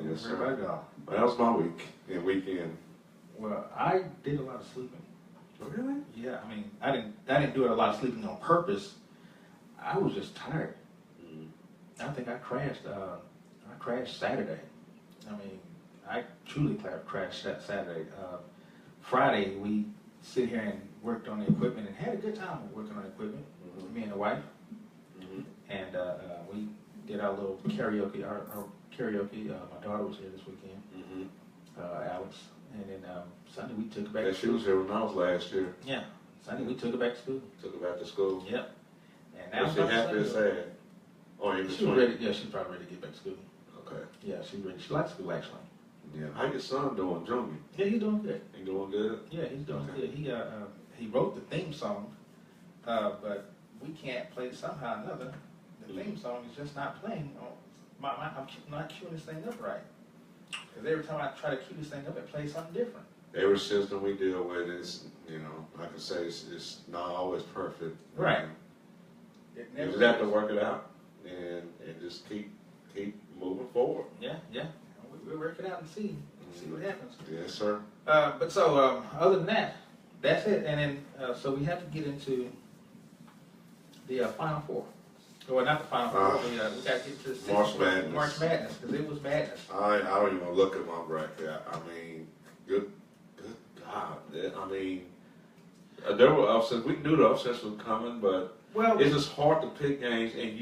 Yes, sir. Everybody go. Well, that was my week and weekend. Well, I did a lot of sleeping. Really? Yeah, I mean, I didn't do a lot of sleeping on purpose. I was just tired. I think I crashed. I crashed Saturday. I mean, I truly crashed that Saturday. Friday, we sit here and worked on the equipment and had a good time working on the equipment. Me and the wife, and we did our little karaoke. Our karaoke. My daughter was here this weekend. Alex, and then Sunday we took her back. Yeah, to she school. was here when I was last year. Yeah, Sunday we took her back to school. Took her back to school. Yep. And now Was she happy or sad? Or in She was between? ready. Yeah, she's probably ready to get back to school. Okay. Yeah, she's ready. She likes school actually. Yeah. How your son doing, Junior? Yeah, he's doing good. He doing good? Yeah, he's doing good. He wrote the theme song, but we can't play it somehow or another. The theme song is just not playing. I'm not queuing this thing up right. Because every time I try to cue this thing up, it plays something different. Every system we deal with is, like I say, it's not always perfect. Right. You just have to work it out and just keep moving forward. Yeah. We'll work it out and see what happens. Yes, sir. But so other than that, that's it. And then so we have to get into the Final Four. Well, not the Final Four. We got to get to the March Madness. March Madness, because it was madness. I don't even look at my bracket. I mean, good God. I mean, there were upsets. We knew the upsets were coming, but it's just hard to pick games, and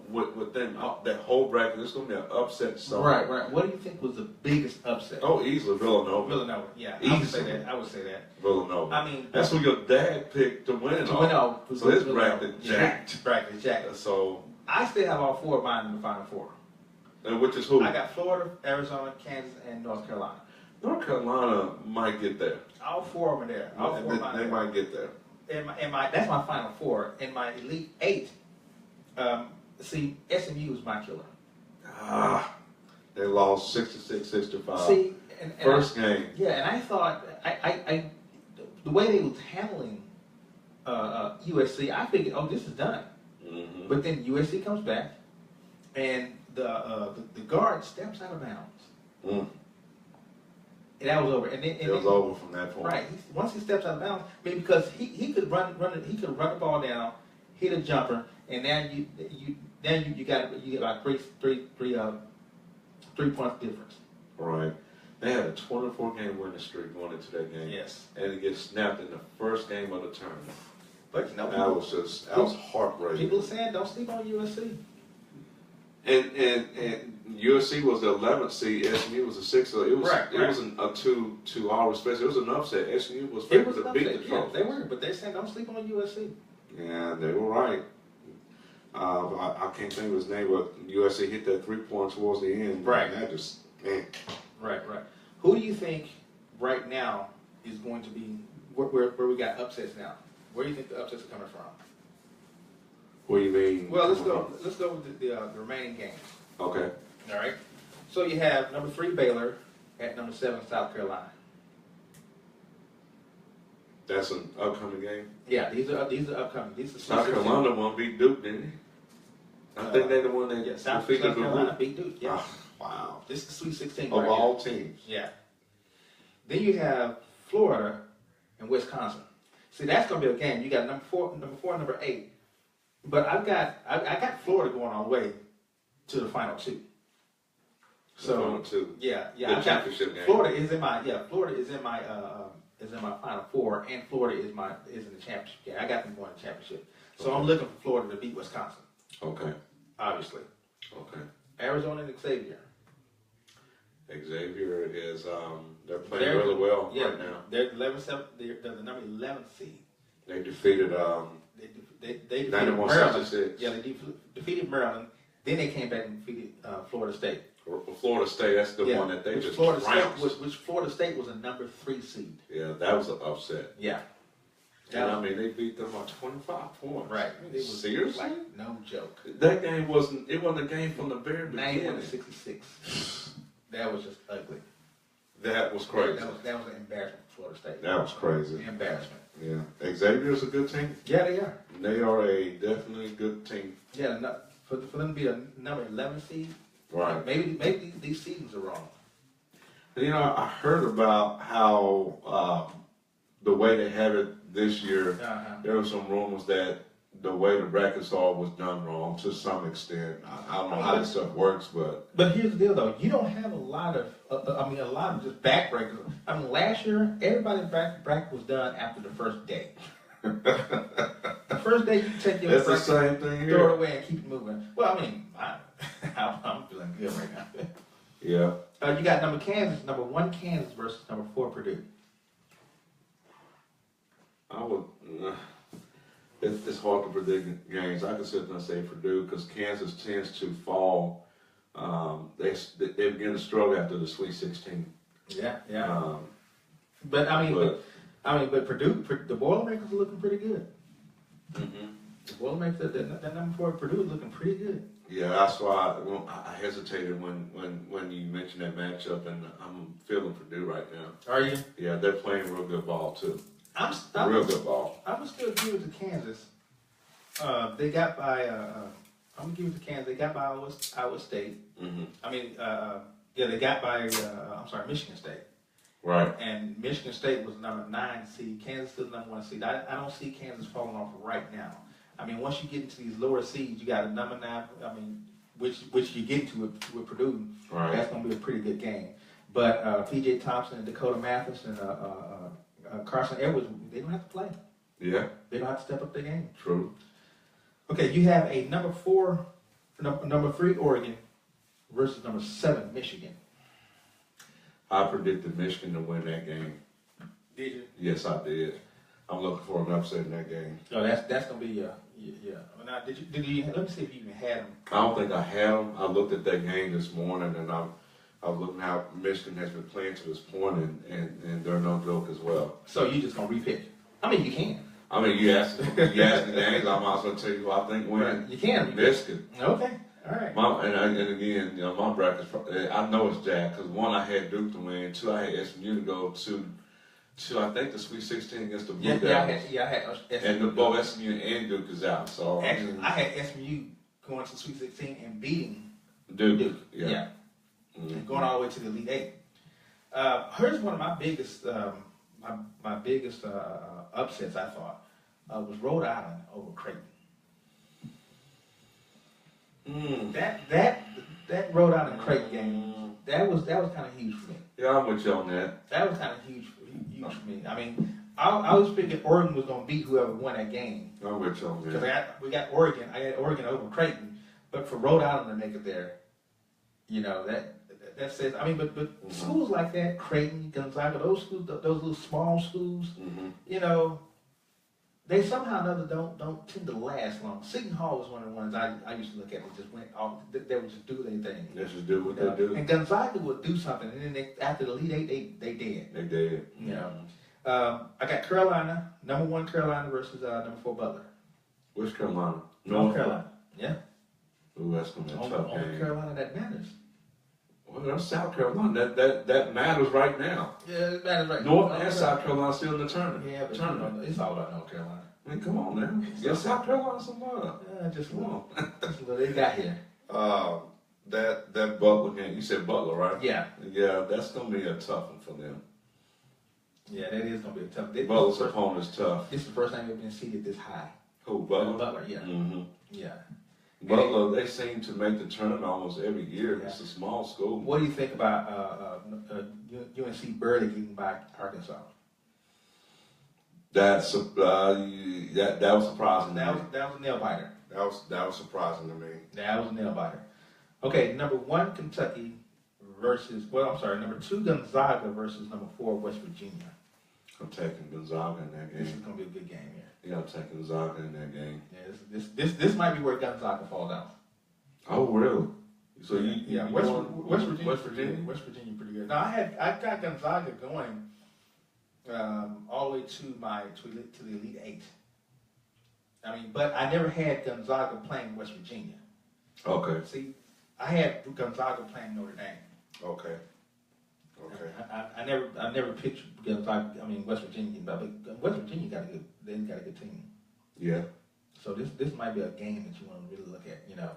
within that whole bracket, there's going to be an upset somewhere. Right. What do you think was the biggest upset? Oh, easily Villanova. Yeah, easily. I would say that. Villanova. I mean, that's what your dad picked to win it all. So his bracket jacked. Bracket jacked. So I still have all four of mine in the Final Four. And which is who? I got Florida, Arizona, Kansas, and North Carolina. North Carolina might get there. All four of them are there. All four of they might get there. That's my Final Four. In my Elite Eight, see, SMU is my killer. They lost 66-65. See, first game. Yeah, and I thought the way they was handling USC, I figured, this is done. Mm-hmm. But then USC comes back, and the guard steps out of bounds. And that was over. And then, it was over from that point. Right. Once he steps out of bounds, because he could run he could run the ball down, hit a jumper, and now you got like three points difference. Right. They had a 24-game winning streak going into that game. Yes. And it gets snapped in the first game of the tournament. But that was heartbreaking. People are saying don't sleep on USC. And USC was the 11th seed. SMU was the 6th. So it wasn't a to our respect. It was an upset. SMU was favored to beat the Trojans. They were, but they're saying don't sleep on USC. Yeah, they were right. I can't think of his name, but USC hit that 3-point towards the end. Right. And that just, man. Right. Who do you think right now is going to be where we got upsets now? Where do you think the upsets are coming from? What do you mean? Well, let's go with the remaining games. Okay. All right. So you have number 3 Baylor at number 7 South Carolina. That's an upcoming game. Yeah, these are upcoming. These are South Carolina won beat Duke, didn't he? I think they're the one that South Carolina beat Duke. Yeah. Wow. This is the Sweet 16 of all teams. Yeah. Then you have Florida and Wisconsin. See, that's going to be a game. You got number 4, and number 8. But I got Florida going all the way to the final 2. So final 2. Yeah. The championship game. Florida is in my Final 4, and Florida is in the championship game. I got them going to the championship. So I'm looking for Florida to beat Wisconsin. Okay. Obviously. Okay. Arizona and Xavier. Xavier is they're playing really well right now. They're the number 11 seed. They defeated they defeated 91-66. Yeah, they defeated Maryland. Then they came back and defeated Florida State. Florida State, that's the one that they just trounced. Which Florida State was a number 3 seed. Yeah, that was an upset. Yeah. And I mean, they beat them by 25 points. Right. It was seriously? Like, no joke. That game wasn't a game from the very beginning. 91-66. That was just ugly. That was crazy. That was an embarrassment for Florida State. That was crazy. Embarrassment. Yeah. Xavier's a good team. Yeah, they are. They are a definitely good team. Yeah, for them to be a number 11 seed, Right. Maybe these seasons are wrong. You know, I heard about how the way they have it this year, there were some rumors that the way the brackets are was done wrong to some extent. I don't know how this stuff works, but... But here's the deal, though. You don't have a lot of just backbreakers. I mean, last year, everybody's bracket was done after the first day. The first day, you take your bracket, the same thing here. Throw it away and keep it moving. Well, I mean, I'm feeling good right now. Yeah. You got number 1 Kansas versus number 4 Purdue. I would. It's hard to predict games. I could sit there and say Purdue because Kansas tends to fall. They begin to struggle after the Sweet 16. Yeah. But Purdue, the Boilermakers are looking pretty good. Mm-hmm. The Boilermakers, that number 4 Purdue is looking pretty good. Yeah, that's why I hesitated when you mentioned that matchup, and I'm feeling Purdue right now. Are you? Yeah, they're playing real good ball too. Real good ball. I'm gonna still give it to Kansas. They got by. I'm gonna give it to Kansas. They got by Iowa State. Mm-hmm. They got by. Michigan State. Right. And Michigan State was number 9 seed. Kansas is number 1 seed. I don't see Kansas falling off right now. I mean, once you get into these lower seeds, you got a number 9. I mean, which you get into with Purdue. Right. That's gonna be a pretty good game. But P.J. Thompson and Dakota Mathis and Carson Edwards, they don't have to play. Yeah. They don't have to step up their game. True. Okay, you have a number 3 Oregon versus number 7 Michigan. I predicted Michigan to win that game. Did you? Yes, I did. I'm looking for an upset in that game. Oh, that's gonna be yeah. Now, did you? Let me see if you even had them. I don't think I had them. I looked at that game this morning, and I was looking how Michigan has been playing to this point, and they're no joke as well. So you just gonna repick? I mean, you can. I mean, you asked the games. I might as well tell you who I think win. Right. You can. Michigan. Okay. All right. And again, you know, my bracket's. I know it's Jack because 1, I had Duke to win. 2, I had SMU to go to I think the Sweet 16 against the Blue Devils. I had SMU. And both SMU and Duke is out. So actually, I had SMU going to the Sweet 16 and beating Duke. Yeah. Mm-hmm. And going all the way to the Elite 8. Here's one of my biggest my biggest upsets. I thought was Rhode Island over Creighton. That Rhode Island Creighton game that was kind of huge for me. Yeah, I'm with you on that. That was kind of huge for me. I mean, I was thinking Oregon was going to beat whoever won that game. I'm with you on that. Because we got Oregon. I had Oregon over Creighton, but for Rhode Island to make it there, you know that says. I mean, but mm-hmm. schools like that, Creighton, Gonzaga, those schools, those little small schools, mm-hmm. you know, they somehow or another don't tend to last long. Seton Hall was one of the ones I used to look at. They just went off. They would just do their thing. They just do what they do. And Gonzaga would do something, and then after the Elite 8, they dead. They dead. You know. I got Carolina, number 1 Carolina versus number 4 Butler. Which Carolina? North Carolina. Yeah. Ooh, that's gonna be a tough game. Only Carolina that matters. Well, that's South Carolina. That matters right now. Yeah, it matters right now. North and South Carolina still in the tournament. Yeah, but it's all about North Carolina. I mean, come on now. Get South Carolina some love. Just come on. Just what they got here. That Butler game. You said Butler, right? Yeah. Yeah, that's gonna be a tough one for them. Yeah, that is gonna be a tough. Butler's opponent is tough. This is the first time they've been seeded this high. Who, Butler? Butler, yeah. Mm-hmm. Yeah. Butler, they seem to make the tournament almost every year. Yeah. It's a small school. What do you think about UNC barely getting by Arkansas? That was surprising. That was a nail biter. That was surprising to me. That was a nail biter. Okay, number 1 Kentucky versus number 2 Gonzaga versus number 4 West Virginia. I'm taking Gonzaga in that game. This is gonna be a good game here. Yeah, I'm taking Gonzaga in that game. Yeah, this might be where Gonzaga falls out. Oh, really? So West Virginia pretty good. Now I got Gonzaga going all the way to the Elite 8. I mean, but I never had Gonzaga playing West Virginia. Okay. See, I had Gonzaga playing Notre Dame. Okay. I never pictured Gonzaga. I mean West Virginia, but West Virginia got a good team. Yeah. So this might be a game that you want to really look at. You know.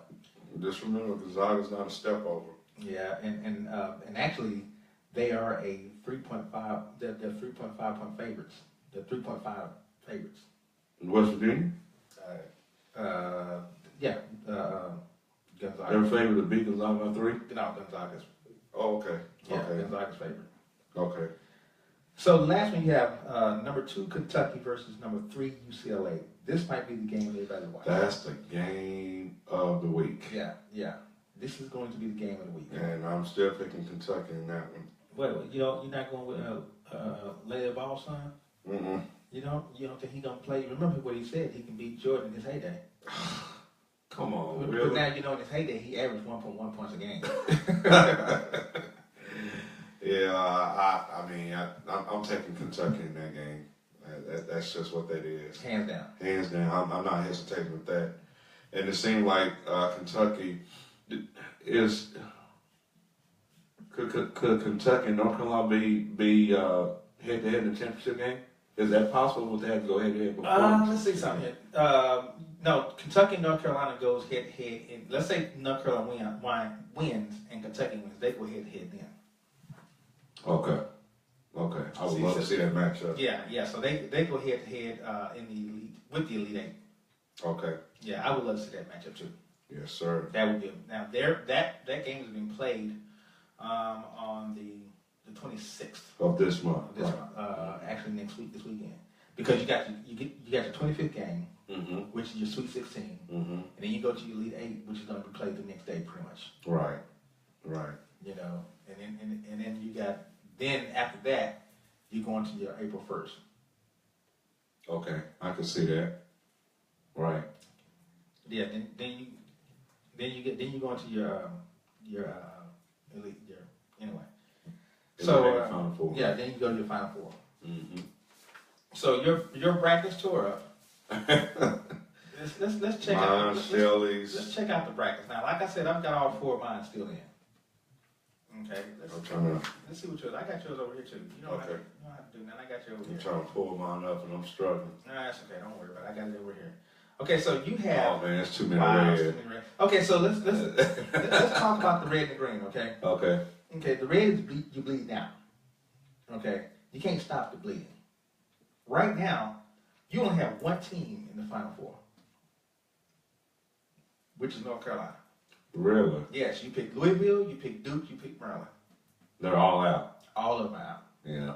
Just remember, Gonzaga's not a step over. Yeah, and actually, they are a 3.5. They're 3.5 point favorites. They're 3.5 favorites. West Virginia? Yeah. Gonzaga. They're favored to beat Gonzaga by 3? No, Gonzaga's. Oh, okay. Yeah, Okay. Gonzaga's favorite. Okay. So last one you have number 2 Kentucky versus number 3 UCLA. This might be the game everybody watches. That's the game of the week. Yeah. This is going to be the game of the week. And I'm still picking Kentucky in that one. Wait, you're not going with Larry Ball, son? Mm-mm. You don't think he's gonna play? Remember what he said? He can beat Jordan in his heyday. Come on, but really? now you know in his heyday he averaged 1.1 points a game. Yeah, I'm taking Kentucky in that game. That's just what that is. Hands down. Hands down. I'm not hesitating with that. And it seemed like Kentucky is. Could Kentucky and North Carolina be head to head in the championship game? Is that possible? Would they have to go head to head before? Let's see something here. No, Kentucky and North Carolina goes head to head. Let's say North Carolina wins and Kentucky wins. They go head to head then. Okay. I would love to see that matchup. Yeah. So they go head to head in the elite with the Elite Eight. Okay. Yeah, I would love to see that matchup too. Yes, sir. That would be now. That game is being played on the 26th of this month. Actually, this weekend, because you got your 25th game, mm-hmm. which is your Sweet 16, mm-hmm. and then you go to your Elite Eight, which is going to be played the next day, pretty much. Right. You know, and then you got after that, you go into your April 1st. Okay, I can see that. Right. Yeah. Then you go into your elite anyway. So Final Four. Yeah, then you go to your Final Four. Mm-hmm. So your brackets tore up. let's check out. Let's check out the brackets now. Like I said, I've got all 4 of mine still in. Okay. Let's see what yours. I got yours over here too. You know what I do now. I got yours over here. I'm trying to pull mine up and I'm struggling. No, that's okay. Don't worry about it. I got it over here. Okay, so you have. Oh man, that's too many red. Okay, so let's talk about the red and the green. Okay. Okay. The red is you bleed now. Okay. You can't stop the bleeding. Right now, you only have one team in the Final Four, which is North Carolina. Really? Yes, you pick Louisville, you pick Duke, you pick Maryland. They're all out. All of them are out. Yeah.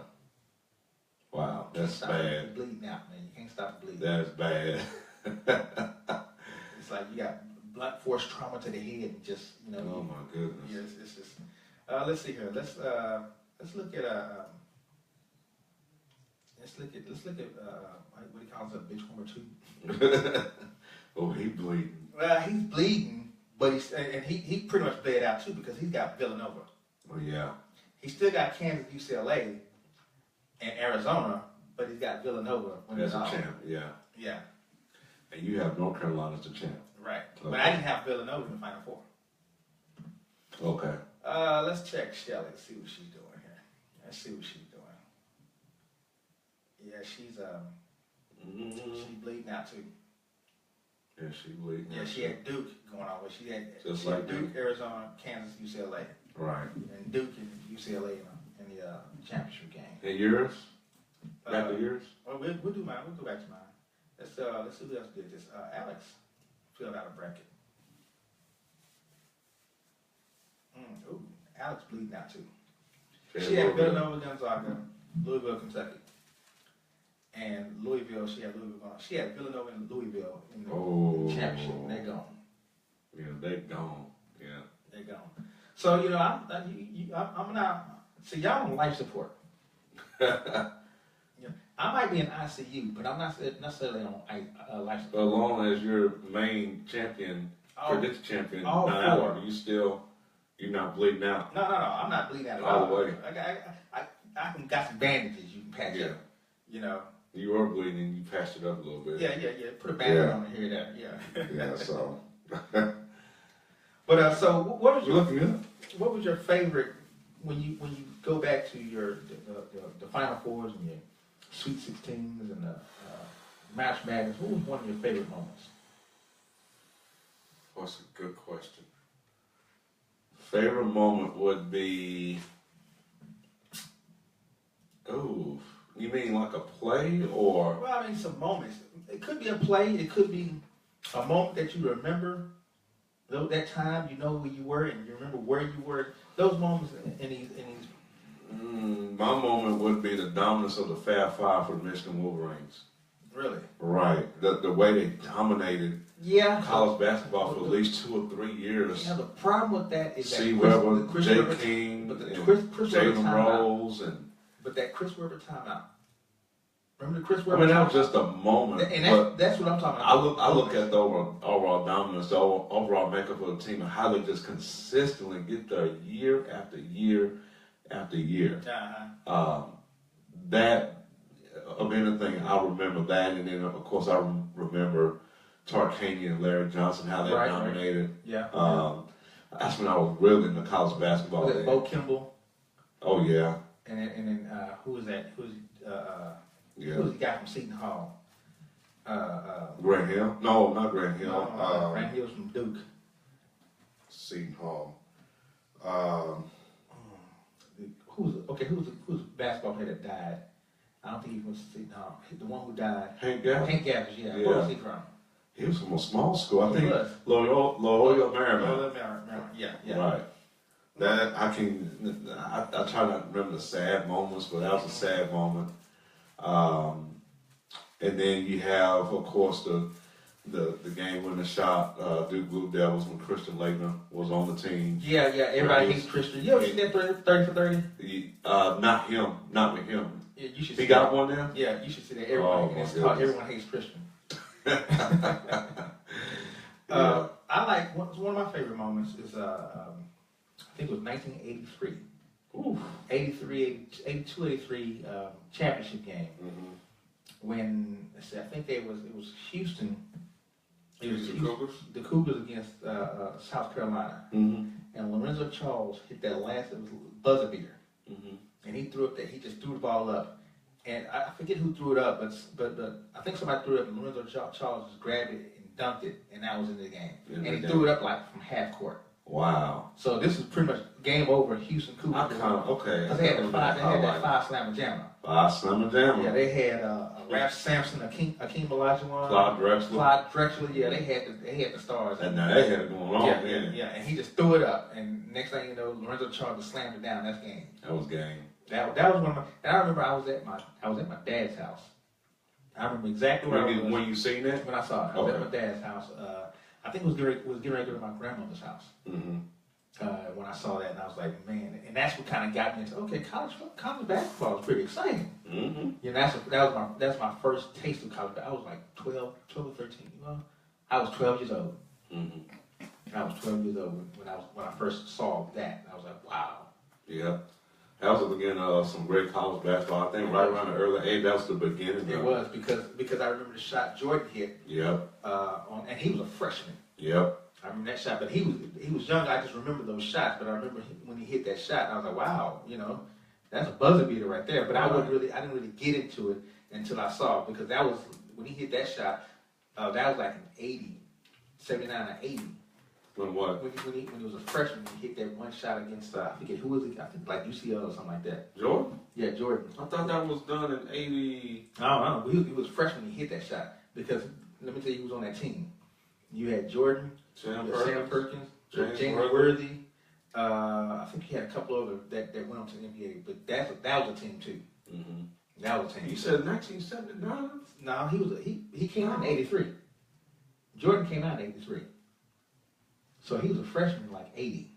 Wow, that's bad. The bleeding out, man. You can't stop the bleeding. That's bad. It's like you got blunt force trauma to the head, and just Oh my goodness. Yeah, it's just. Let's see here. Let's look at what he calls a bitch number 2. Oh, he's bleeding. Well, he's bleeding, but he pretty much bled out too because he's got Villanova. Oh yeah. He still got Kansas, UCLA, and Arizona, but he's got Villanova. As a champ, yeah. Yeah. And you have North Carolina as the champ. Right. Okay. But I didn't have Villanova in the Final Four. Okay. Let's check Shelly, see what she's doing here. Let's see what she's doing. Yeah, she's bleeding out too. Yeah, she's bleeding. Yeah, she had Duke going on, but she had Duke, Arizona, Kansas, UCLA. Right. And Duke and UCLA in the championship game. And yours? Back to yours? Well, we'll do mine. We'll go back to mine. Let's see who else did this. Alex filled out a bracket. Ooh, Alex bleeding out too. She had Villanova, Gonzaga, Louisville, Kentucky. And Louisville, she had Villanova and Louisville in the championship. And they're gone. Yeah, they're gone. Yeah. They're gone. So, I'm not. See, y'all on life support. I might be in ICU, but I'm not necessarily on life support. As long as your main champion, predicted champion, not out, you're not bleeding out. No, I'm not bleeding out at all the way. I got some bandages you can patch up. You are bleeding, you patched it up a little bit. Yeah. Put a bandage on it here, there. Yeah. Yeah. So. But so what was your favorite when you go back to the Final Fours and your Sweet 16s and the March Madness? What was one of your favorite moments? That's a good question. Favorite moment would be, oh, you mean like a play or? Well, I mean, some moments. It could be a play. It could be a moment that you remember. That time, you know who you were, and you remember where you were. Those moments in these. My moment would be the dominance of the Fab Five for the Michigan Wolverines. Really? Right. The way they dominated college basketball for at least 2 or 3 years. Yeah, the problem with that is C. that Weber, Jay King, Jalen Rose, but that Chris Webber timeout. Remember the Chris Webber? I mean, that was just a moment. And that's what I'm talking about. I look at the overall dominance, the overall makeup of the team, and how they just consistently get there year after year after year. That, of anything, I remember that, and then of course I remember Tarkanian and Larry Johnson, how they dominated. Yeah. That's when I was really into college basketball. Was it Bo Kimball? Oh yeah. And then who was that? Who was the guy from Seton Hall? Grant Hill? No, not Grant Hill. No, Grant Hill's from Duke. Seton Hall. Who's the basketball player that died? I don't think he was Seton Hall. The one who died. Hank Gathers? Hank Gathers, yeah. Where was he from? He was from a small school. I think He was. Loyola Marymount. Loyola Marymount, yeah. Right. That I try not to remember the sad moments, but that was a sad moment. And then you have, of course, the game-winning shot, Duke Blue Devils, when Christian Laettner was on the team. Yeah. Everybody hates Christian. You ever seen that 30 for 30? Not him. Not with him. Yeah, you should. He got one there? Yeah, you should see that. Everyone hates Christian. I like one of my favorite moments is I think it was 1983. Ooh, 82, 83 championship game. Mm-hmm. When I think it was Houston. It was the Cougars against South Carolina, and Lorenzo Charles hit that last buzzer beater, and he threw it. He just threw the ball up, and I forget who threw it up, but I think somebody threw it up, and Lorenzo Charles just grabbed it and dunked it, and that was in the game. And he threw it up like from half court. Wow! So this is pretty much game over. Houston Cougars. Okay. Because they had that five slammer jammer. Five slammer jammer. Yeah, they had Raph Sampson, Akeem Olajuwon, Clyde Drexler. Yeah, they had the stars. And now they had it going on. Yeah, and he just threw it up, and next thing you know, Lorenzo Charles slammed it down. That's game. That was game. That was one of my. And I remember I was at my dad's house. I remember exactly where I was. When you seen that? When I saw it, I was at my dad's house. I think it was getting ready to go to my grandmother's house. When I saw that, and I was like, man, and that's what kind of got me into college basketball is pretty exciting. You know, that's my first taste of college. I was like 12 or 13. You know, I was 12 years old. I was 12 years old when I first saw that. I was like, wow. Yeah. That was the beginning of some great college basketball. I think right around the early '80s, that was the beginning. It was because I remember the shot Jordan hit. Yep. And he was a freshman. Yep. I remember that shot, but he was young. I just remember those shots. But I remember when he hit that shot, I was like, wow, you know, that's a buzzer beater right there. But I didn't really get into it until I saw it, because that was when he hit that shot. That was like in 80, 79 or 80. When what? When he was a freshman, he hit that one shot against I forget who was it. I think like UCL or something like that. Jordan? Yeah, Jordan. I thought that was done in 80. I don't know. He was a freshman when he hit that shot, because let me tell you, he was on that team. You had Jordan, Sam Perkins, James Worthy. I think he had a couple other that went on to the NBA, but that was a team too. That was a team. You said 1979? No, he came out in '83. Jordan came out in '83. So he was a freshman in like 80.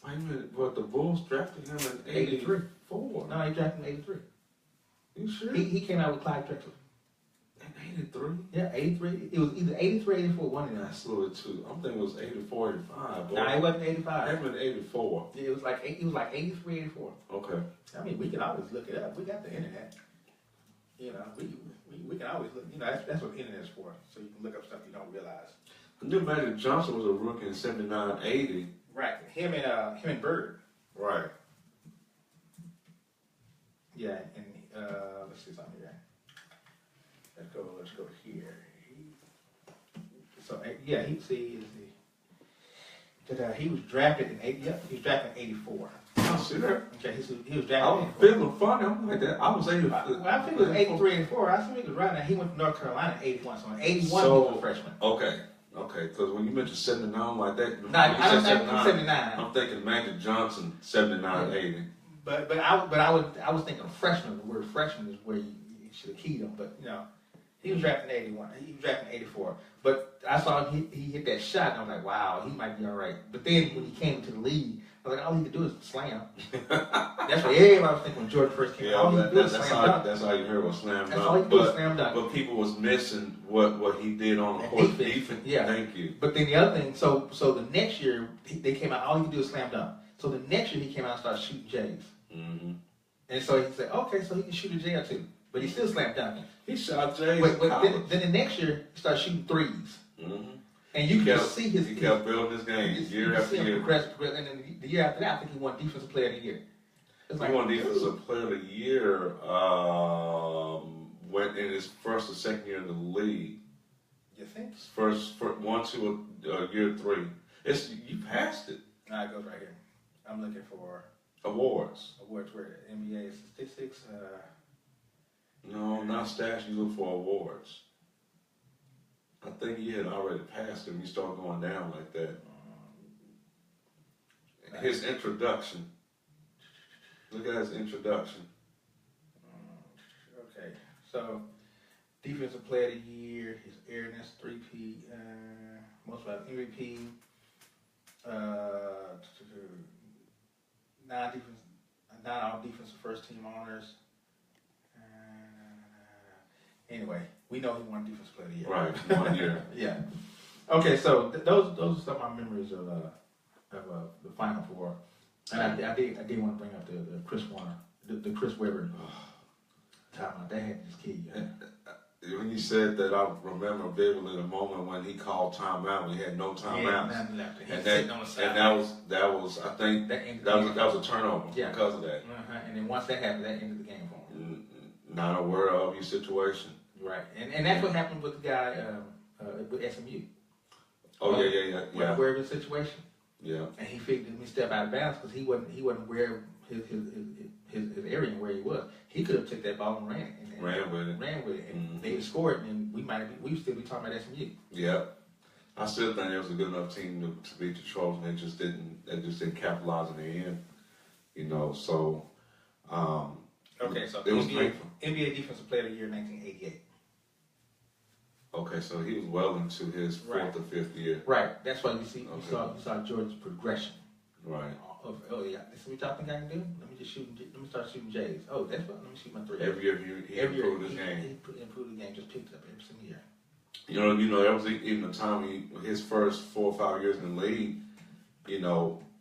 Wait a minute, but the Bulls drafted him in 84. No, he drafted him in '83. You sure? He came out with Clyde Drexler. In 83? Yeah, 83. It was either 83 or 84, one of them. That's a little too. I'm thinking it was 84, 85. Nah, it wasn't 85. It was 84. Yeah, it was like 83, 84. Okay. I mean, we can always look it up. We got the internet. You know, we can always look. You know, that's what the internet's for. So you can look up stuff you don't realize. I knew Magic Johnson was a rookie in 79, 80. Right. Him and Bird. Right. Yeah, and let's see something here. Let's go here. So yeah, that he was drafted in he was drafted in '84. I see that. Okay, he was drafted. I was feeling funny. I'm like that. I was 80. Well, I think it was '83, '84. I think he was right now. He went to North Carolina in '81. So in '81 he was a freshman. Okay. Because when you mentioned 79 like that, no, I don't think 79. I'm thinking Magic Johnson 79, 80. But I was thinking freshman. The word freshman is where you should have keyed him. But he was drafted in '81. He was drafted in '84. But I saw him, he hit that shot, and I was like, wow, he might be all right. But then when he came to the league, I was like, all he could do is slam. That's what everybody was thinking when Jordan first came out. All he could do is slam dunk. That's all you heard was slam dunk. That's all he could do is slam dunk. But people was missing what he did on the court defense. Yeah. Thank you. But then the other thing, so the next year, they came out, all he could do is slam dunk. So the next year, he came out and started shooting J's. Mm-hmm. And so he said, okay, so he can shoot a J or two. But he still slam dunking. He shot J's. Then the next year, he started shooting threes. Mm-hmm. And you can see his. He kept building his game year after year. Progress, and then the year after that, I think he won Defensive Player of the Year. He won Defensive Player of the Year went in his first or second year in the league. You think? First 1, 2, year 3. You passed it. Nah, it goes right here. I'm looking for awards. Awards where NBA statistics. No, not stats. You look for awards. I think he had already passed him. You start going down like that. His introduction. Look at his introduction. Okay, so Defensive Player of the Year, his airness, 3P, most of MVP, not all defensive first team honors. Anyway, we know he won Defensive Player of the Year. Right, 1 year. Yeah. Okay, so those are some of my memories of the Final Four, and I did want to bring up the Chris Warner, the Chris Webber timeout. That had this key. When you said that, I remember vividly the moment when he called timeout. We had no timeouts, nothing left. And that was I think that was a turnover because of that. And then once that happened, that ended the game for him. Not aware of your situation. Right, and that's what happened with the guy with SMU. Oh yeah. Aware of his situation. Yeah. And he figured let me step out of bounds because he wasn't aware of his area and where he was. He could have took that ball and ran with it, and they scored, and we still be talking about SMU. Yeah. I still think it was a good enough team to beat the Trojans. They just didn't capitalize in the end. So. Okay, so it was NBA Defensive Player of the Year, 1988. Okay, so he was well into his fourth or fifth year. Right. That's why you saw Jordan's progression. Right. This is what y'all think I can do? Let me start shooting J's. Oh, that's what. Let me shoot my three. Every year he improved his game. He improved the game. Just picked it up every single year. That was even the time his first 4 or 5 years in the league.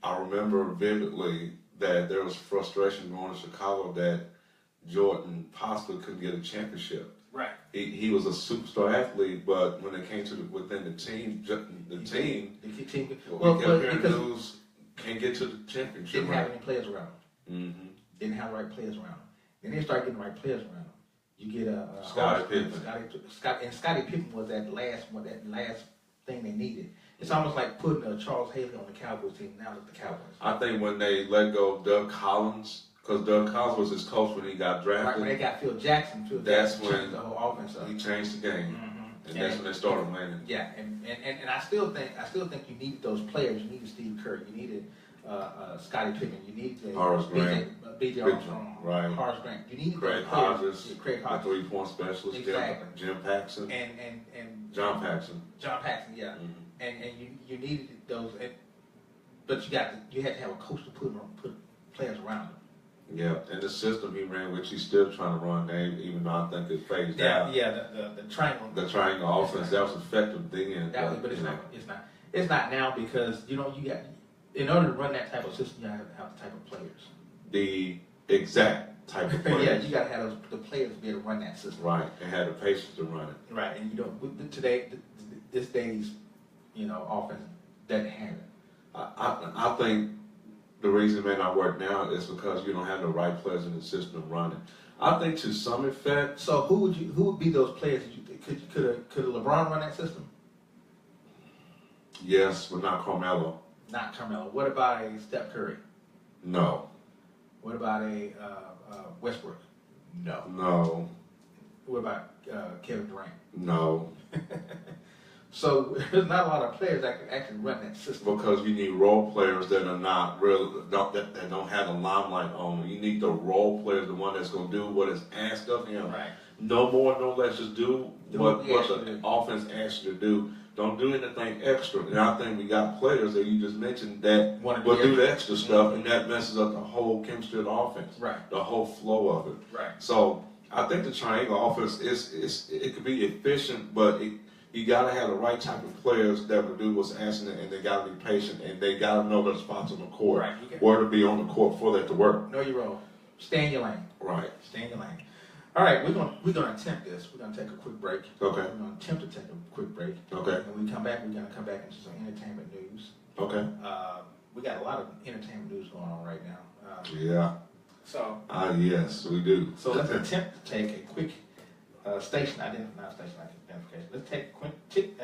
I remember vividly that there was frustration going to Chicago that Jordan possibly couldn't get a championship. Right. He was a superstar athlete, but when it came to within the team, news can't get to the championship. Didn't have any players around him. Mm-hmm. Didn't have the right players around him. Then they start getting the right players around him. You get Scottie Pippen. Scottie Pippen was that last thing they needed. It's almost like putting Charles Haley on the Cowboys team. Now with the Cowboys. I think when they let go of Doug Collins. Because Doug Collins was his coach when he got drafted. Right, when they got Phil Jackson when changed the whole offense up. He changed the game, and that's when they started winning. Yeah, and I still think you needed those players. You needed Steve Kerr. You needed Scottie Pippen. You needed Horace Grant, B.J. Armstrong, right? Horace Grant. You needed Craig Hodges, the 3-point specialist, exactly. Jim Paxson, and John Paxson. Yeah, and you needed those, but you had to have a coach to put players around them. Yeah, and the system he ran, which he's still trying to run, even though I think it phased out. Yeah, the triangle. The triangle offense, that was effective then. But it's not. It's not now because you got, in order to run that type of system, you have to have the type of players. The exact type of players. Yeah, you got to have the players to be able to run that system. Right, and have the patience to run it. Right, and this day's offense doesn't have it. I think the reason it may not work now is because you don't have the right players in the system running. I think to some effect. So who would be those players? Could LeBron run that system? Yes, but not Carmelo. Not Carmelo. What about a Steph Curry? No. What about a Westbrook? No. No. What about Kevin Durant? No. So there's not a lot of players that can actually run that system. Because you need role players that are not real, that don't have the limelight on them. You need the role players, the one that's going to do what is asked of him. Right. No more, no less. Just do what the offense asks you to do. Don't do anything extra. And I think we got players that you just mentioned that will do the extra stuff, and that messes up the whole chemistry of the offense. Right. The whole flow of it. Right. So I think the triangle offense it could be efficient, but you got to have the right type of players that will do what's asked, and they got to be patient, and they got to know their spots on the court, right. where to be on the court for that to work. Know your role. Stay in your lane. Right. Stay in your lane. All right, we're gonna attempt this. We're gonna take a quick break. Okay. We're gonna attempt to take a quick break. Okay. And when we come back, we're gonna come back into some entertainment news. Okay. We got a lot of entertainment news going on right now. Yeah. So. Yes, we do. So let's attempt to take a quick station identification. Let's take a quick quick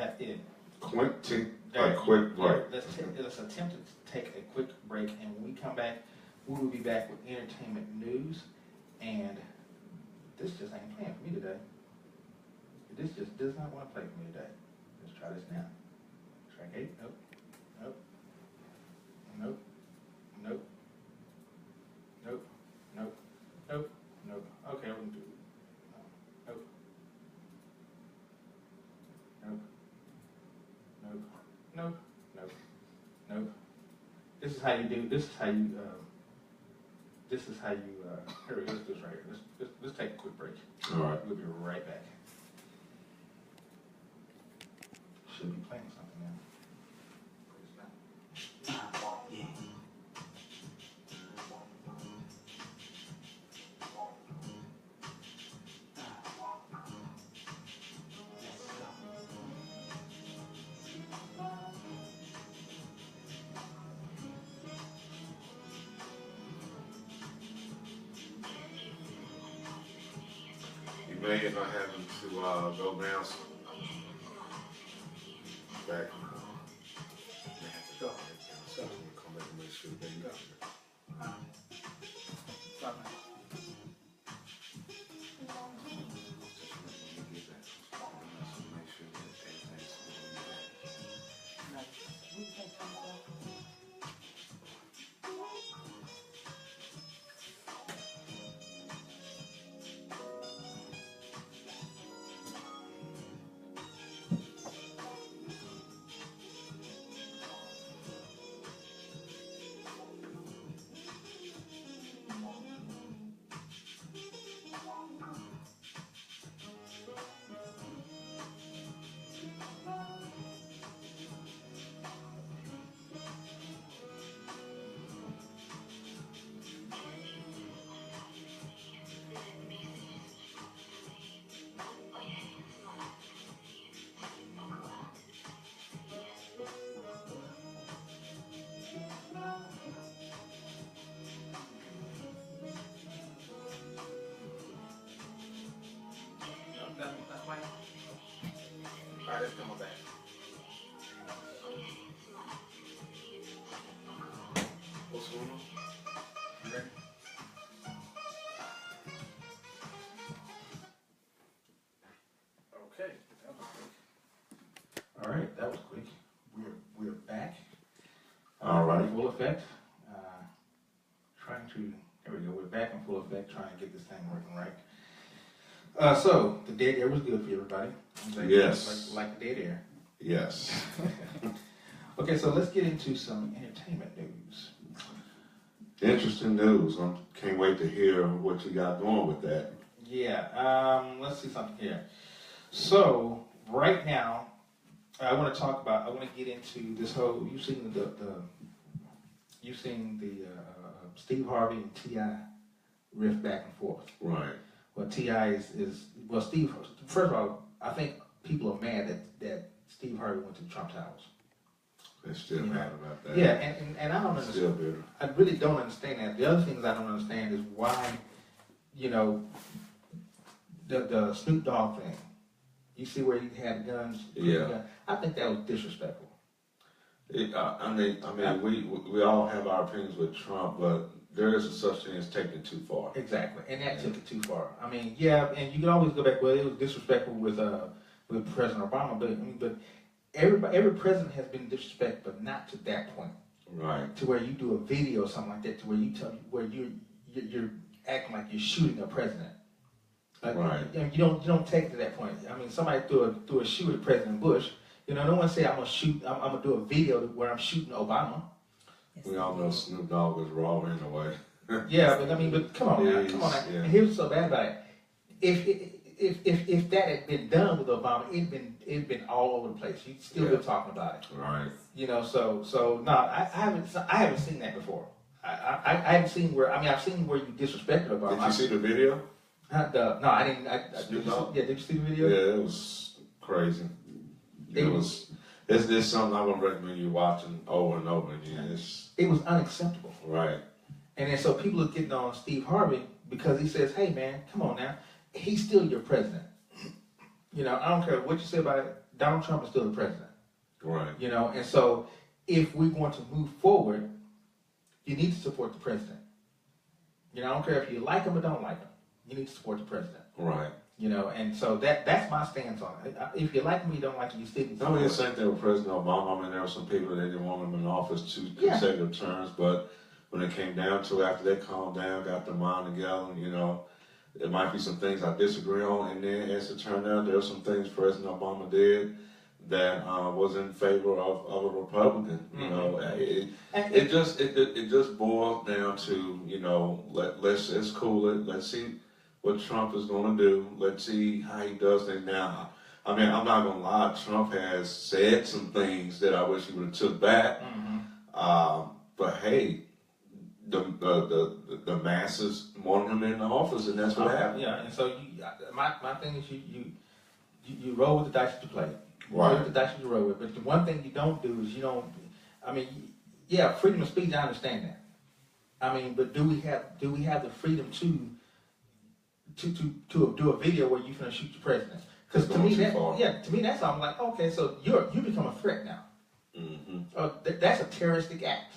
break. Let's attempt to take a quick break, and when we come back, we will be back with entertainment news. And this just ain't playing for me today. This just does not want to play for me today. Let's try this now. Track 8. Nope. Nope. Nope. Nope. Nope. Nope. Nope. Nope. Okay, we're gonna do it. Nope. Nope. Nope. Nope. Nope. Nope. This is how you do. This is how you. Here we go. Let's do this right here. Let's take a quick break. All right. We'll be right back. Should be playing something now. Yeah. You may end up having to go down back. They have to go. So we'll come back and make sure they go. That's why. All right, let's come on back. What's going on? You ready? Okay, that was quick. All right, that was quick. We're back. All right. Full effect. There we go. We're back in full effect, trying to get this thing working right. So the dead air was good for everybody. Yes. Like the dead air. Yes. Okay, so let's get into some entertainment news. Interesting news. I can't wait to hear what you got going with that. Yeah. Let's see something here. So right now, I want to get into this whole. You've seen the Steve Harvey and T.I. riff back and forth. Right. Well, T.I. is Steve. First of all, I think people are mad that Steve Harvey went to the Trump Towers. They're still mad about that. Yeah, and I don't understand. Still bitter. I really don't understand that. The other things I don't understand is why, the Snoop Dogg thing. You see where he had guns? Yeah. I think that was disrespectful. We all have our opinions with Trump, but there is a such thing as taking it too far. Exactly, and that took it too far. I mean, yeah, and you can always go back. Well, it was disrespectful with President Obama, but every president has been disrespectful, but not to that point. Right. To where you do a video or something like that, to where you're acting like you're shooting a president. Right. You don't take it to that point. I mean, somebody threw a shoe at President Bush. No one say I'm gonna do a video where I'm shooting Obama. We all know Snoop Dogg was raw anyway. Yeah, but come on now. Yeah. And here's what's so bad about it. If that had been done with Obama, it'd been all over the place. You'd still be talking about it. Right. So no, I haven't seen that before. I haven't seen where I've seen where you disrespected Obama. Did you see the video? No, I didn't. Did you see the video? Yeah, it was crazy. It's something I would recommend you watching over and over again. It was unacceptable. Right. And then so people are getting on Steve Harvey because he says, "Hey man, come on now, he's still your president. I don't care what you say about it. Donald Trump is still the president. Right. And so if we want to move forward, you need to support the president. I don't care if you like him or don't like him. You need to support the president. Right. And so that's my stance on it. If you like him, you don't like him, you still need to support him. The same thing with President Obama. There were some people that didn't want him in office 2 consecutive terms, but when it came down to it, after they calmed down, got their mind together, there might be some things I disagree on, and then as it turned out, there were some things President Obama did that was in favor of a Republican. It just boils down to let's cool it. Let's see what Trump is going to do. Let's see how he does things now. I mean, I'm not gonna lie. Trump has said some things that I wish he would have took back. But hey, the masses want him in the office, and that's what happened. Yeah, and so my thing is you roll with the dice that you play. Right. Roll with the dice that you roll with. But the one thing you don't do is freedom of speech. I understand that. But do we have the freedom to do a video where you're gonna shoot the president? Because to me that's I'm like, okay, so you become a threat now. That's a terroristic act.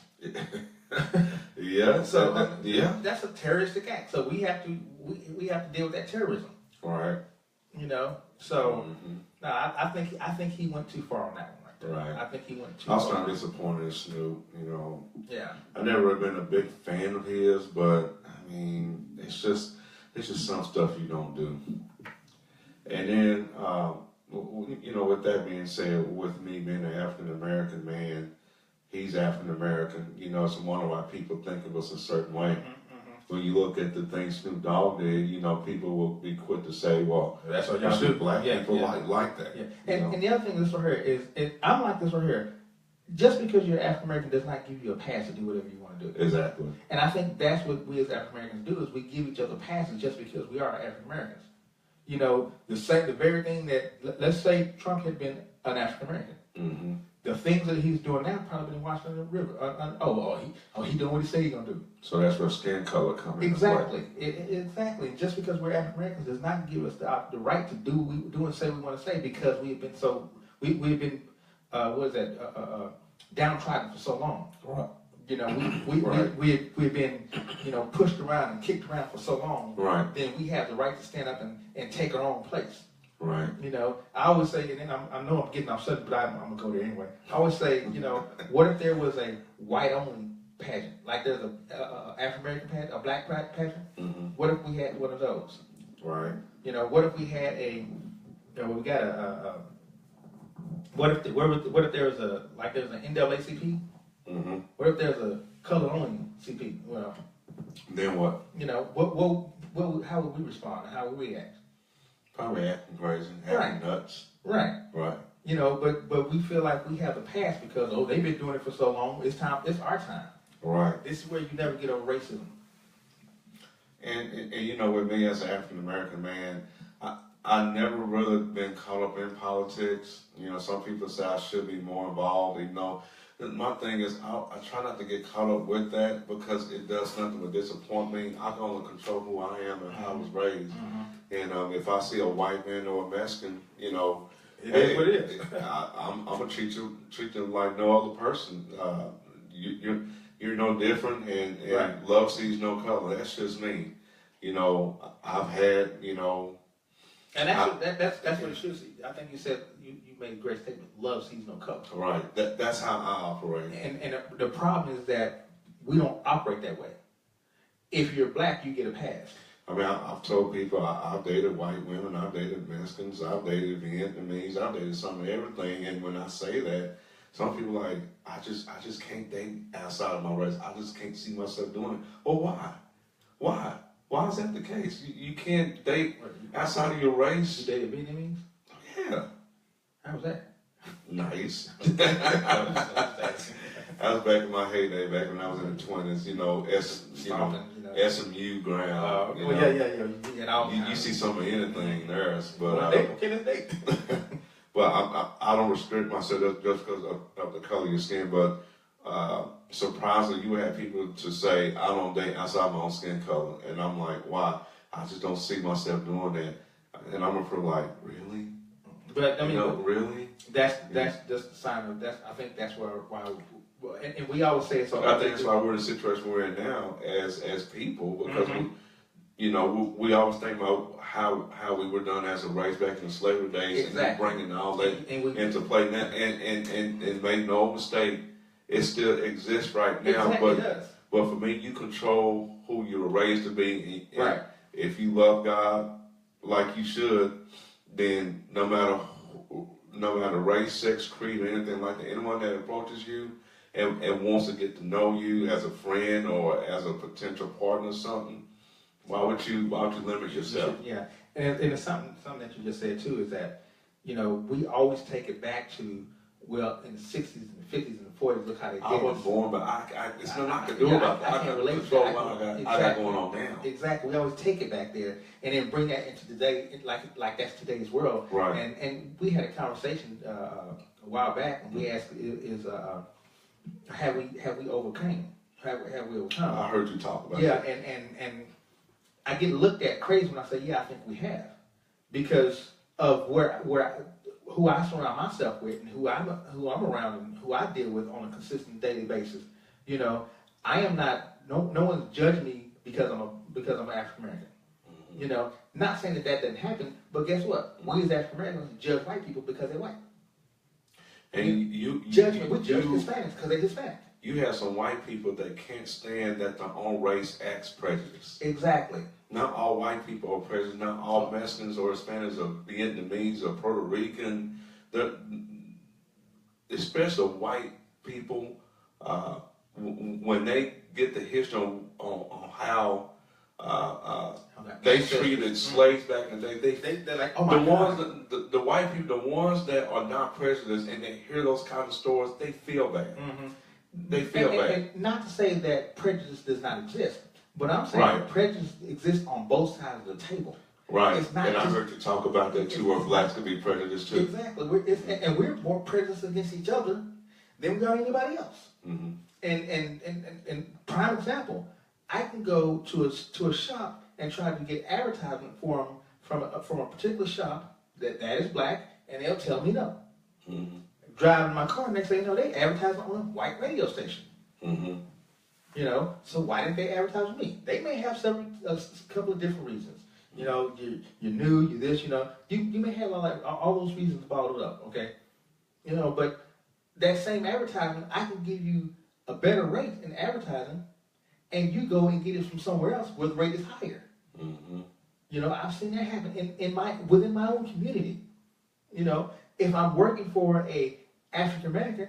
Yeah. That's a terroristic act. So we have to deal with that terrorism. Right. So no, I think he went too far on that one. Right. I think he went too far. I was kind of disappointed in Snoop. Yeah. I've never been a big fan of his, but it's just some stuff you don't do. And then, with that being said, with me being an African American man, he's African American. It's a wonder why people think of us a certain way. When you look at the things Snoop Dogg did, people will be quick to say, "Well, that's what y'all do." Black people like that. Yeah. And the other thing is right here is I'm like this right here. Just because you're African American does not give you a pass to do whatever you want to do. Exactly. And I think that's what we as African Americans do is we give each other passes just because we are African Americans. The very thing that let's say Trump had been an African American. The things that he's doing now probably been washed under the river. He doing what he said he's gonna do. So that's where skin color comes in. Exactly. Exactly. Just because we're African Americans does not give us the right to do what we do and say we want to say because we've been we've been downtrodden for so long. Right. We've been pushed around and kicked around for so long. Right. Then we have the right to stand up and take our own place. Right. I always say, and then I know I'm getting off subject, but I'm gonna go there anyway. I always say, what if there was a white-only pageant, like there's a African American pageant, a black pageant? What if we had one of those? Right. What if we had what if there was there's an NAACP? What if there's a color-only CP? Well, then what? How would we respond? How would we react? Probably acting crazy, acting nuts. Right. Right. But we feel like we have the past because they've been doing it for so long. It's our time. Right. This is where you never get over racism. And with me as an African American man, I never really been caught up in politics. Some people say I should be more involved. My thing is I try not to get caught up with that because it does nothing but disappoint me. I can only control who I am and how I was raised. And if I see a white man or a Mexican, It is what it is. I'm gonna treat them like no other person. You're no different, and right. Love sees no color. That's just me. I've had, And that's what it should see. I think you said you made a great statement. Love sees no color. Right. That's how I operate. And the problem is that we don't operate that way. If you're black, you get a pass. I mean, I've told people I've dated white women, I've dated Mexicans, I've dated Vietnamese, I've dated some of everything. And when I say that, some people are like, I just can't date outside of my race. I just can't see myself doing it. Well, why? Why? Why is that the case? You can't date outside of your race. You dated Vietnamese? Yeah. How was that? Nice. I was back in my heyday, back when I was in the 20s, SMU ground. You see some of anything there, but well, I don't restrict myself just because of the color of your skin, but surprisingly, you have people to say, I don't date outside my own skin color, and I'm like, why? I just don't see myself doing that, and I'm like, really? But I mean, really? That's just a sign of that. I think that's why. And we always say it's. I think that's why we're in the situation we're in now as people, because we always think about how we were done as a race back in the slavery days, exactly. And bringing all that into play now, and make no mistake, it still exists right now. Exactly, but for me, you control who you were raised to be. And right. If you love God like you should, then no matter race, sex, creed, or anything like that, anyone that approaches you and wants to get to know you as a friend or as a potential partner or something, why would you limit yourself? Yeah, and it's something that you just said too is that, we always take it back to, well, in the 60s and the 50s and the 40s, look how they did I was born, but it's nothing I can do about that. I can't relate to what I got going on now. Exactly. We always take it back there and then bring that into today, like that's today's world. Right. And we had a conversation a while back, and we asked, have we overcome? Have we overcome? I heard you talk about that. Yeah, and I get looked at crazy when I say, yeah, I think we have, because of who I surround myself with and who I'm around and who I deal with on a consistent daily basis. I am not. No one's judged me because I'm African American. Mm-hmm. Not saying that doesn't happen, but guess what? We as African Americans judge white people because they're white. And we judge Hispanics because they're Hispanic. You have some white people that can't stand that their own race acts prejudiced. Exactly. Not all white people are prejudiced. Not all Mexicans or Hispanics or Vietnamese or Puerto Rican. Especially white people, when they get the history on how they treated slaves back in the day, they're like, oh my God. The white people, the ones that are not prejudiced, and they hear those kind of stories, they feel bad. Mm-hmm. They feel bad. And not to say that prejudice does not exist, but I'm saying that prejudice exists on both sides of the table. Right. It's not I heard you talk about that too, where blacks could be prejudiced too. Exactly. We're more prejudiced against each other than we are anybody else. Mm-hmm. And prime example, I can go to a shop and try to get advertisement from a particular shop that is black, and they'll tell me no. Mm-hmm. Driving my car, next thing you know, they advertise on a white radio station. Mm-hmm. So why didn't they advertise with me? They may have a couple of different reasons. You're new, you're this, you may have all those reasons bottled up, okay? But that same advertisement, I can give you a better rate in advertising, and you go and get it from somewhere else where the rate is higher. Mm-hmm. I've seen that happen within my own community. If I'm working for a African American,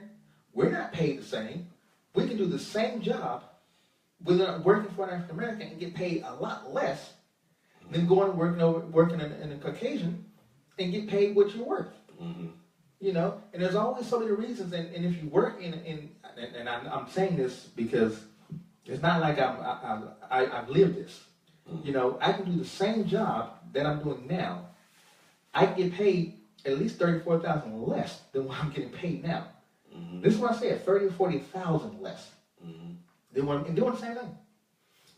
we're not paid the same. We can do the same job working for an African American and get paid a lot less than going and working in a Caucasian and get paid what you're worth. Mm-hmm. And there's always so many reasons. And if you work and I'm saying this because it's not like I've lived this. Mm-hmm. I can do the same job that I'm doing now. I can get paid at least $34,000 less than what I'm getting paid now. Mm-hmm. This is what I said, $30,000 or $40,000 less than what I'm doing the same thing.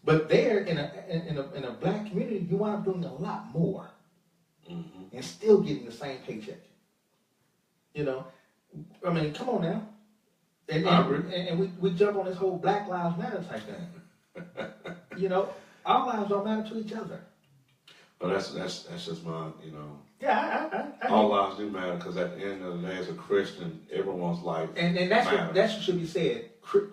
But there, in a black community, you wind up doing a lot more and still getting the same paycheck. You know, I mean, come on now. And, I agree. and we jump on this whole Black Lives Matter type thing. You know, our lives don't matter to each other. But that's just my, you know. Yeah, I all lives do matter, because at the end of the day, as a Christian, everyone's life and that's matters. what that should be said.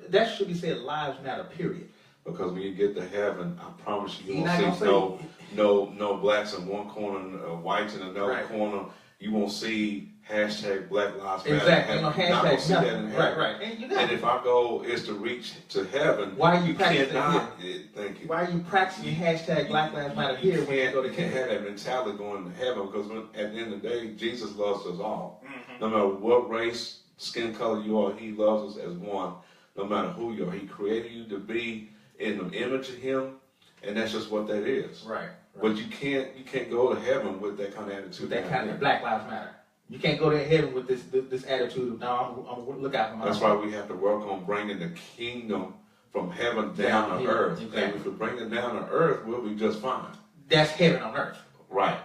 That should be said. Lives matter. Period. Because when you get to heaven, I promise you, you You're won't not see no blacks in one corner, whites in another Right. corner. You won't see hashtag Black Lives Matter. Exactly. You know, You're not gonna see that in nothing. heaven. Right. And you know. And if our goal is to reach to heaven, Why are you practicing cannot. Thank you. Why are you practicing hashtag Black Lives Matter here when you go to can't have heaven? that mentality going to heaven, because at the end of the day, Jesus loves us all. Mm-hmm. No matter what race, skin color you are, He loves us as one. No matter who you are, He created you to be in the image of Him, and that's just what that is. Right. But you can't go to heaven with that kind of attitude. With that kind of Black Lives Matter. You can't go to heaven with this attitude of, no, I'm gonna look out for myself. That's why we have to work on bringing the kingdom from heaven down to earth. Exactly. And if we bring it down to earth, we'll be just fine. That's heaven on earth. Right.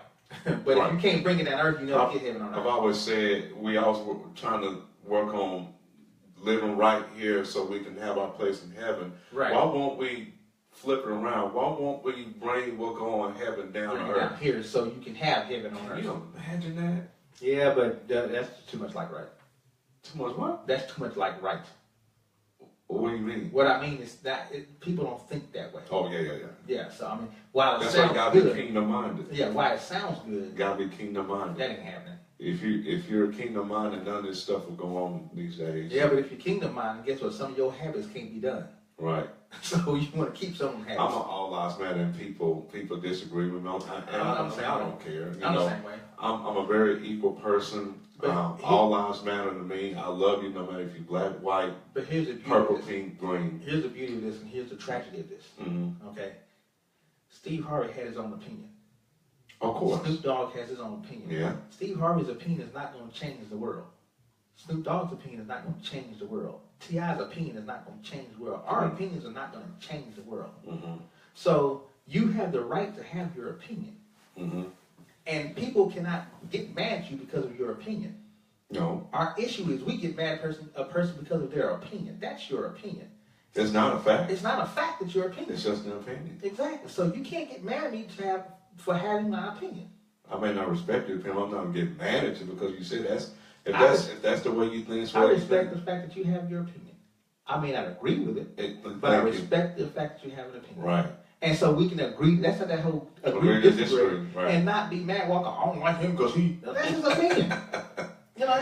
But right. If you can't bring it down earth, you never get heaven on earth. I've always said we always were trying to work on living right here so we can have our place in heaven. Right. Why won't we flip it around? Why won't we bring what's going on heaven down to earth? Down here so you can have heaven on earth. Can you imagine that? Yeah, but that's too much like right. Too much what? That's too much like right. What do you mean? What I mean is that people don't think that way. Oh, yeah. Yeah, so I mean, while it That's why you sounds gotta good. be kingdom minded. Yeah, while it sounds good. You gotta be kingdom minded. That ain't happening. If you're kingdom minded, none of this stuff will go on these days. Yeah, but if you're kingdom minded, guess what? Some of your habits can't be done. Right. So you want to keep some habits. I'm an all lives matter, and people disagree with me. I don't care. I'm the same way. I'm a very equal person. All lives matter to me. I love you no matter if you're black, white, but here's the beauty purple, of this. pink, green. Here's the beauty of this, and here's the tragedy of this. Mm-hmm. Okay, Steve Harvey had his own opinion. Of course. Snoop Dogg has his own opinion. Yeah. Steve Harvey's opinion is not going to change the world. Snoop Dogg's opinion is not going to change the world. T.I.'s opinion is not going to change the world. Our opinions are not going to change the world. Mm-hmm. So you have the right to have your opinion. Mm-hmm. And people cannot get mad at you because of your opinion. No. Our issue is we get mad at a person because of their opinion. That's your opinion. It's not a fact. It's not a fact that your opinion. It's just an opinion. Exactly. So you can't get mad at me for having my opinion. I may not respect your opinion. I'm not gonna get mad at you because you said if that's the way you think. It's I respect the fact that you have your opinion. I may not agree with it, but I respect the fact that you have an opinion. Right. And so we can agree. That's not that whole agree to disagree, right. And not be mad. Walk. I don't like him because that's his opinion. You know,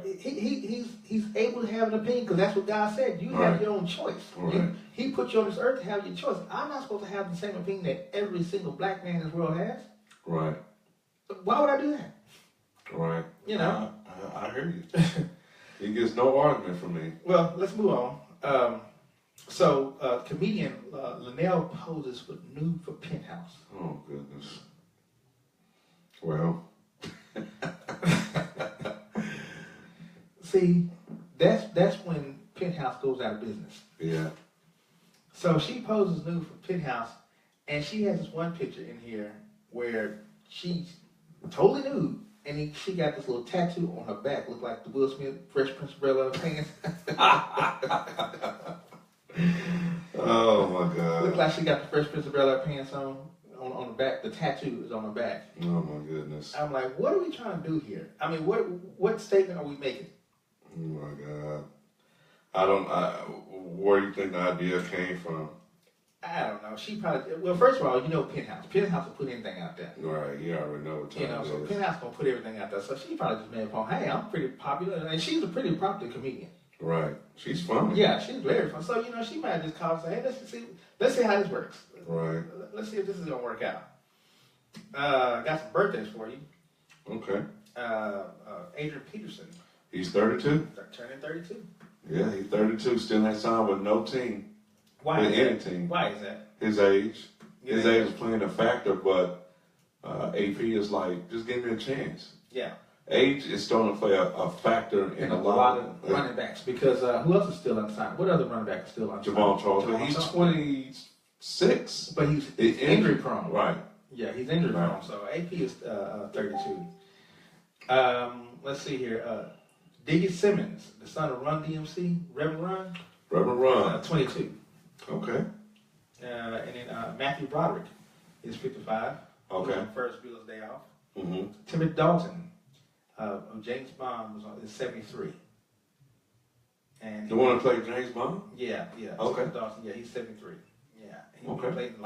he's able to have an opinion because that's what God said. You have your own choice. Right. He put you on this earth to have your choice. I'm not supposed to have the same opinion that every single black man in this world has. Right. Why would I do that? Right. You know. I hear you. He gets no argument from me. Well, let's move on. Comedienne Luenell poses for nude for Penthouse. Oh goodness. Well. See, that's when Penthouse goes out of business. Yeah. So she poses nude for Penthouse, and she has this one picture in here where she's totally nude, and she got this little tattoo on her back, look like the Will Smith Fresh Prince of Bel-Air pants. Oh my God! Look like she got the Fresh Prince of Bel-Air pants on the back. The tattoo is on her back. Oh my goodness! I'm like, what are we trying to do here? I mean, what statement are we making? Oh my God! Where do you think the idea came from? I don't know. She probably, well, first of all, you know Penthouse. Penthouse will put anything out there. Right, you already know what time it is. So Penthouse gonna put everything out there. So she probably just made upon, hey, I'm pretty popular, and she's a pretty popular comedian. Right, she's funny. Yeah, she's very fun. So she might just call and say, hey, let's see how this works. Right. Let's see if this is gonna work out. Got some birthdays for you. Okay. Adrian Peterson. He's 32. Turning 32. Yeah, he's 32. Still ain't signed with no team. Why with is any that? team. Why is that? His age. Yeah. His age is playing a factor, but AP is like, just give me a chance. Yeah. Age is starting to play a factor in a lot of running backs because who else is still unsigned? What other running back is still unsigned? Jamal Charles, but he's 26. But he's injury prone. Right. Yeah, he's injury prone. So AP is 32. Let's see here. Diggy Simmons, the son of Run DMC, Reverend Run. Reverend Run. 22. Okay. And then Matthew Broderick is 55. Okay. First Beatles Day Off. Mm-hmm. Timothy Dalton of James Bond is 73. And The one that played James Bond? Yeah. Okay. Timothy Dalton, yeah, he's 73. Yeah. He played in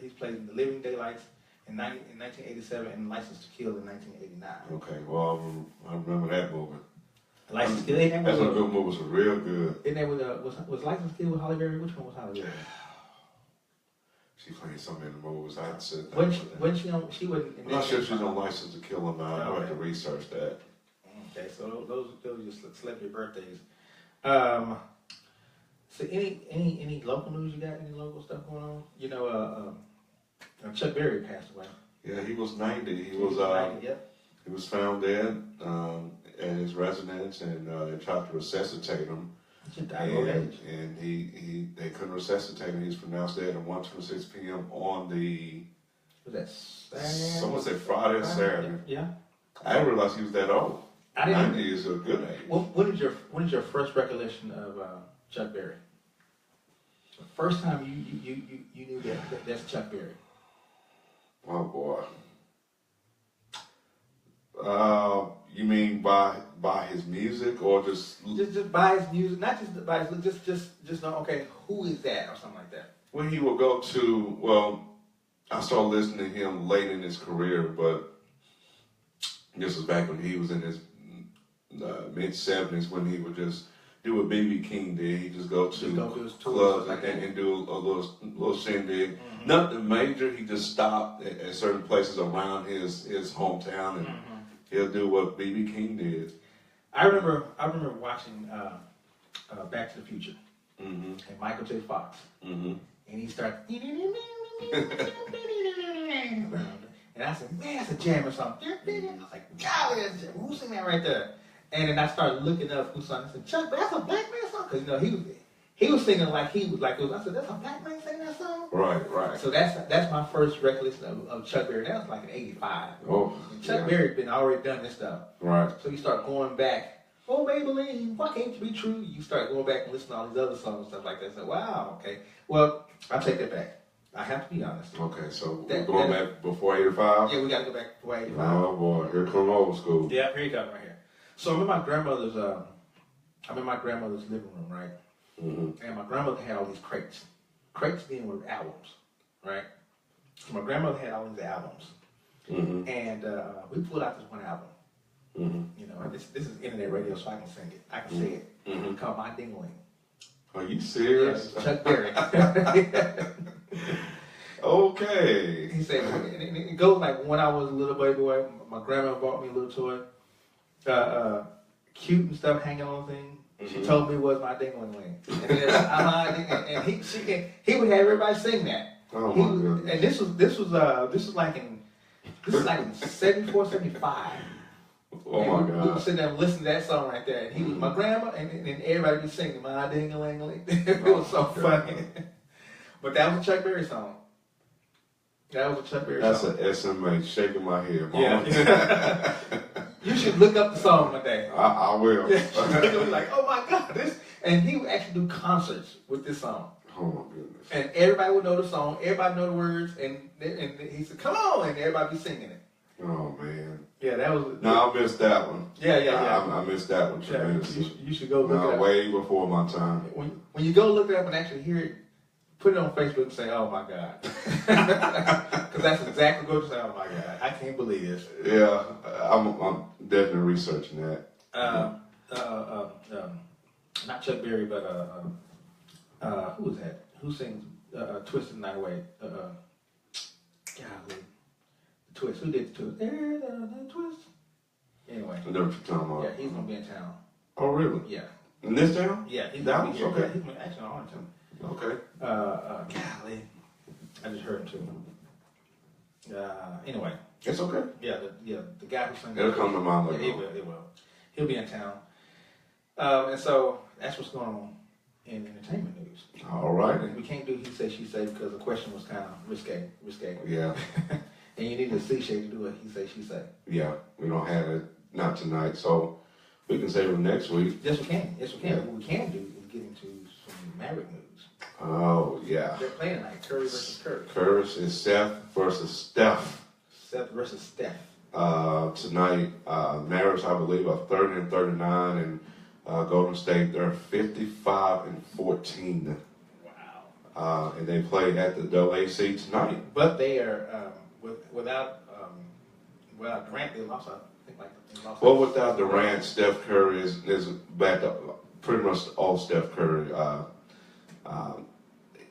He's played in The Living Daylights in 1987 and License to Kill in 1989. Okay. Well, I remember that movie. License to Kill. That's a good movie. It was real good. Isn't that was License to Kill with Holly Berry? Which one was Holly Berry? She played so many movies. I had to sit when she wasn't. I'm not sure if she's on License to Kill or not. I'll have to research that. Okay, so those are just celebrity birthdays. So any local news you got? Any local stuff going on? You know, Chuck Berry passed away. Yeah, he was 90. He was 90, yep. He was found dead at his residence, and they tried to resuscitate him. And they couldn't resuscitate him. He was pronounced dead at 1:26 p.m. on the. Was that Saturday? Someone said Friday or Saturday. Yeah. I didn't realize he was that old. 90 is a good age. What is your first recollection of Chuck Berry? The first time you knew that's Chuck Berry. Oh boy. You mean by his music or just by his music? Not just by his just know, okay, who is that or something like that. When he would go to, well, I started listening to him late in his career, but this was back when he was in his mid-70s, when he would just do what B.B. King did. He'd just go to clubs and do a little shindig. Mm-hmm. Nothing major. He just stopped at certain places around his hometown, and he'll do what B.B. King did. I remember watching Back to the Future and Michael J. Fox, and he started, and I said, man, that's a jam or something. I was like, golly, that's a jam. Who's singing that right there? And then I started looking up who sung. I said, Chuck, that's a black man song, because he was singing like he was like it was. I said, that's a black man singing that song. Right. So that's my first recollection of Chuck Berry. That was like in '85. Oh, Chuck Berry had been already done this stuff. Right. So you start going back. Oh, Maybelline, why can't you be true? You start going back and listening to all these other songs and stuff like that. So wow, okay. Well, I'll take that back. I have to be honest. Okay, so we're going back before '85. Yeah, we got to go back before '85. Oh boy, here come old school. Yeah, here you go, right here. So I'm in my grandmother's living room, right? And my grandmother had all these crates. Crates being with albums, right? So my grandmother had all these albums. And we pulled out this one album. You know, and this is internet radio, so I can sing it. I can say it. It's called My Ding-a-Ling. Are you serious? Yeah, Chuck Berry. Okay. He said, and it goes like when I was a little baby boy, my grandma bought me a little toy. Cute and stuff hanging on the thing. She told me it was my ding-a-ling-ling. And he would have everybody sing that. Oh my goodness. And this was like in 74, 75. Oh my God. We would sit there and listen to that song right there. And he was my grandma, and everybody be singing my ding-a-ling-ling. It was so funny. But that was a Chuck Berry song. That's an SMA shaking my head, Mom. Yeah. You should look up the song one day. I will. You'll be like, oh my God, this. And he would actually do concerts with this song. Oh my goodness. And everybody would know the song, everybody know the words, and he said, come on, and everybody be singing it. Oh man. Yeah, that was. No, I missed that one. Yeah. I missed that one tremendously. You should go look it up. Way before my time. When you go look it up and actually hear it, put it on Facebook and say, oh my God. Because that's exactly what you say, oh my God, I can't believe this. Yeah, I'm definitely researching that. Not Chuck Berry, but who was that? Who sings Twisted Night Away? Golly. The Twist. Who did the Twist? There's the Twist. Anyway. I know what you're talking about. Yeah, he's going to be in town. Oh, really? Yeah. In this town? Yeah, he's that going to be here. Okay. Yeah, he's actually on town. Okay. Golly. I just heard him too. Anyway. It's okay. Yeah, the guy who sang. It'll come to mind later. Yeah, it will. He'll be in town. And so that's what's going on in entertainment news. All right. We can't do he say, she say because the question was kind of risque. Yeah. And you need a cliche to do it, he say, she say. Yeah, we don't have it not tonight. So we can save it next week. Yes, we can. Yes, we can. What we can do is get into some Maverick news. Oh, yeah. They're playing tonight, Curry versus Curry. Curry is Seth versus Steph. Seth versus Steph. Tonight, Mavericks, I believe, are 30-39, and Golden State, they're 55-14. Wow. And they play at the AC tonight. But they are, without Durant, they lost, I think, Well, without Durant, Steph Curry is back up pretty much all Steph Curry.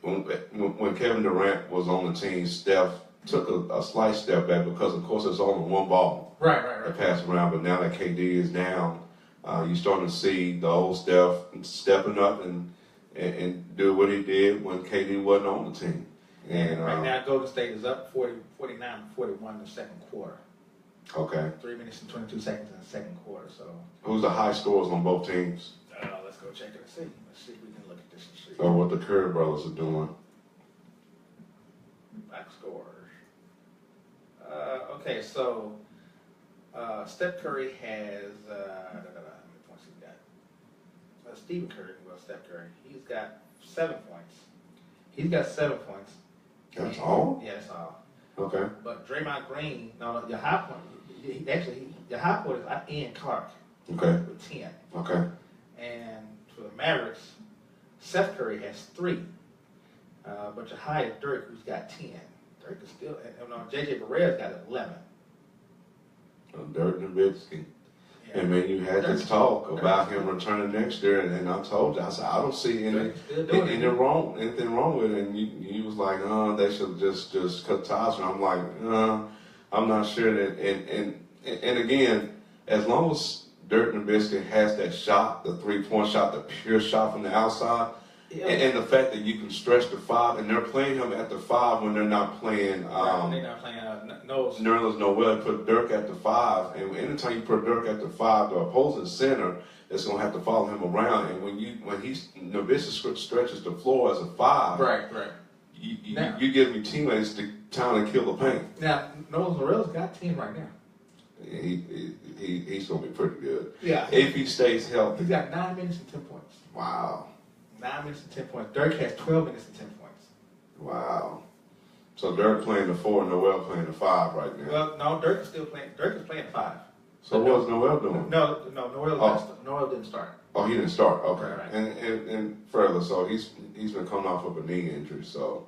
When Kevin Durant was on the team, Steph took a slight step back because, of course, it's only one ball right. to pass around. But now that KD is down, you're starting to see the old Steph stepping up and do what he did when KD wasn't on the team. And right now, Golden State is up 49-41 in the second quarter. Okay. 3 minutes and 22 seconds in the second quarter. So who's the high scorers on both teams? Let's go check it and see. Let's see if we can look at this and see. Or what the Curry brothers are doing. Back scores. Okay, so Steph Curry has how many points he got? Stephen Curry, Steph Curry, he's got 7 points. He's got 7 points. That's all? Yeah, that's all. Okay. But Draymond Green, your high point, your high point is Ian Clark. Okay. With 10. Okay. And for the Mavericks, Seth Curry has 3. But your high is Dirk, who's got 10. Dirk is still, JJ Barea got 11. Dirk Nowitzki. Yeah. And man, you had this talk about him returning next year, and I told you, I said, I don't see anything wrong with it. And you was like, they should just cut ties. And I'm like, I'm not sure that. And again, as long as Dirk Nowitzki has that shot, the 3-point shot, the pure shot from the outside, and the fact that you can stretch the 5, and they're playing him at the 5 when they're not playing. They're not playing Nerlens Noel. Put Dirk at the 5, and anytime you put Dirk at the 5, the opposing center is going to have to follow him around. And when Nowitzki stretches the floor as a 5, right, you give your teammates the time to kill the paint. Now, Nerlens Noel's got 10 right now. He's going to be pretty good. Yeah. If he stays healthy. He's got 9 minutes and 10 points. Wow. 9 minutes and 10 points. Dirk has 12 minutes and 10 points. Wow. So Dirk playing the 4, Noel playing the 5 right now. Well, no, Dirk is still playing. Dirk is playing 5. So what was Noel doing? No, Noel didn't start. Oh, he didn't start. Okay. Right. And further, so he's been coming off of a knee injury. So,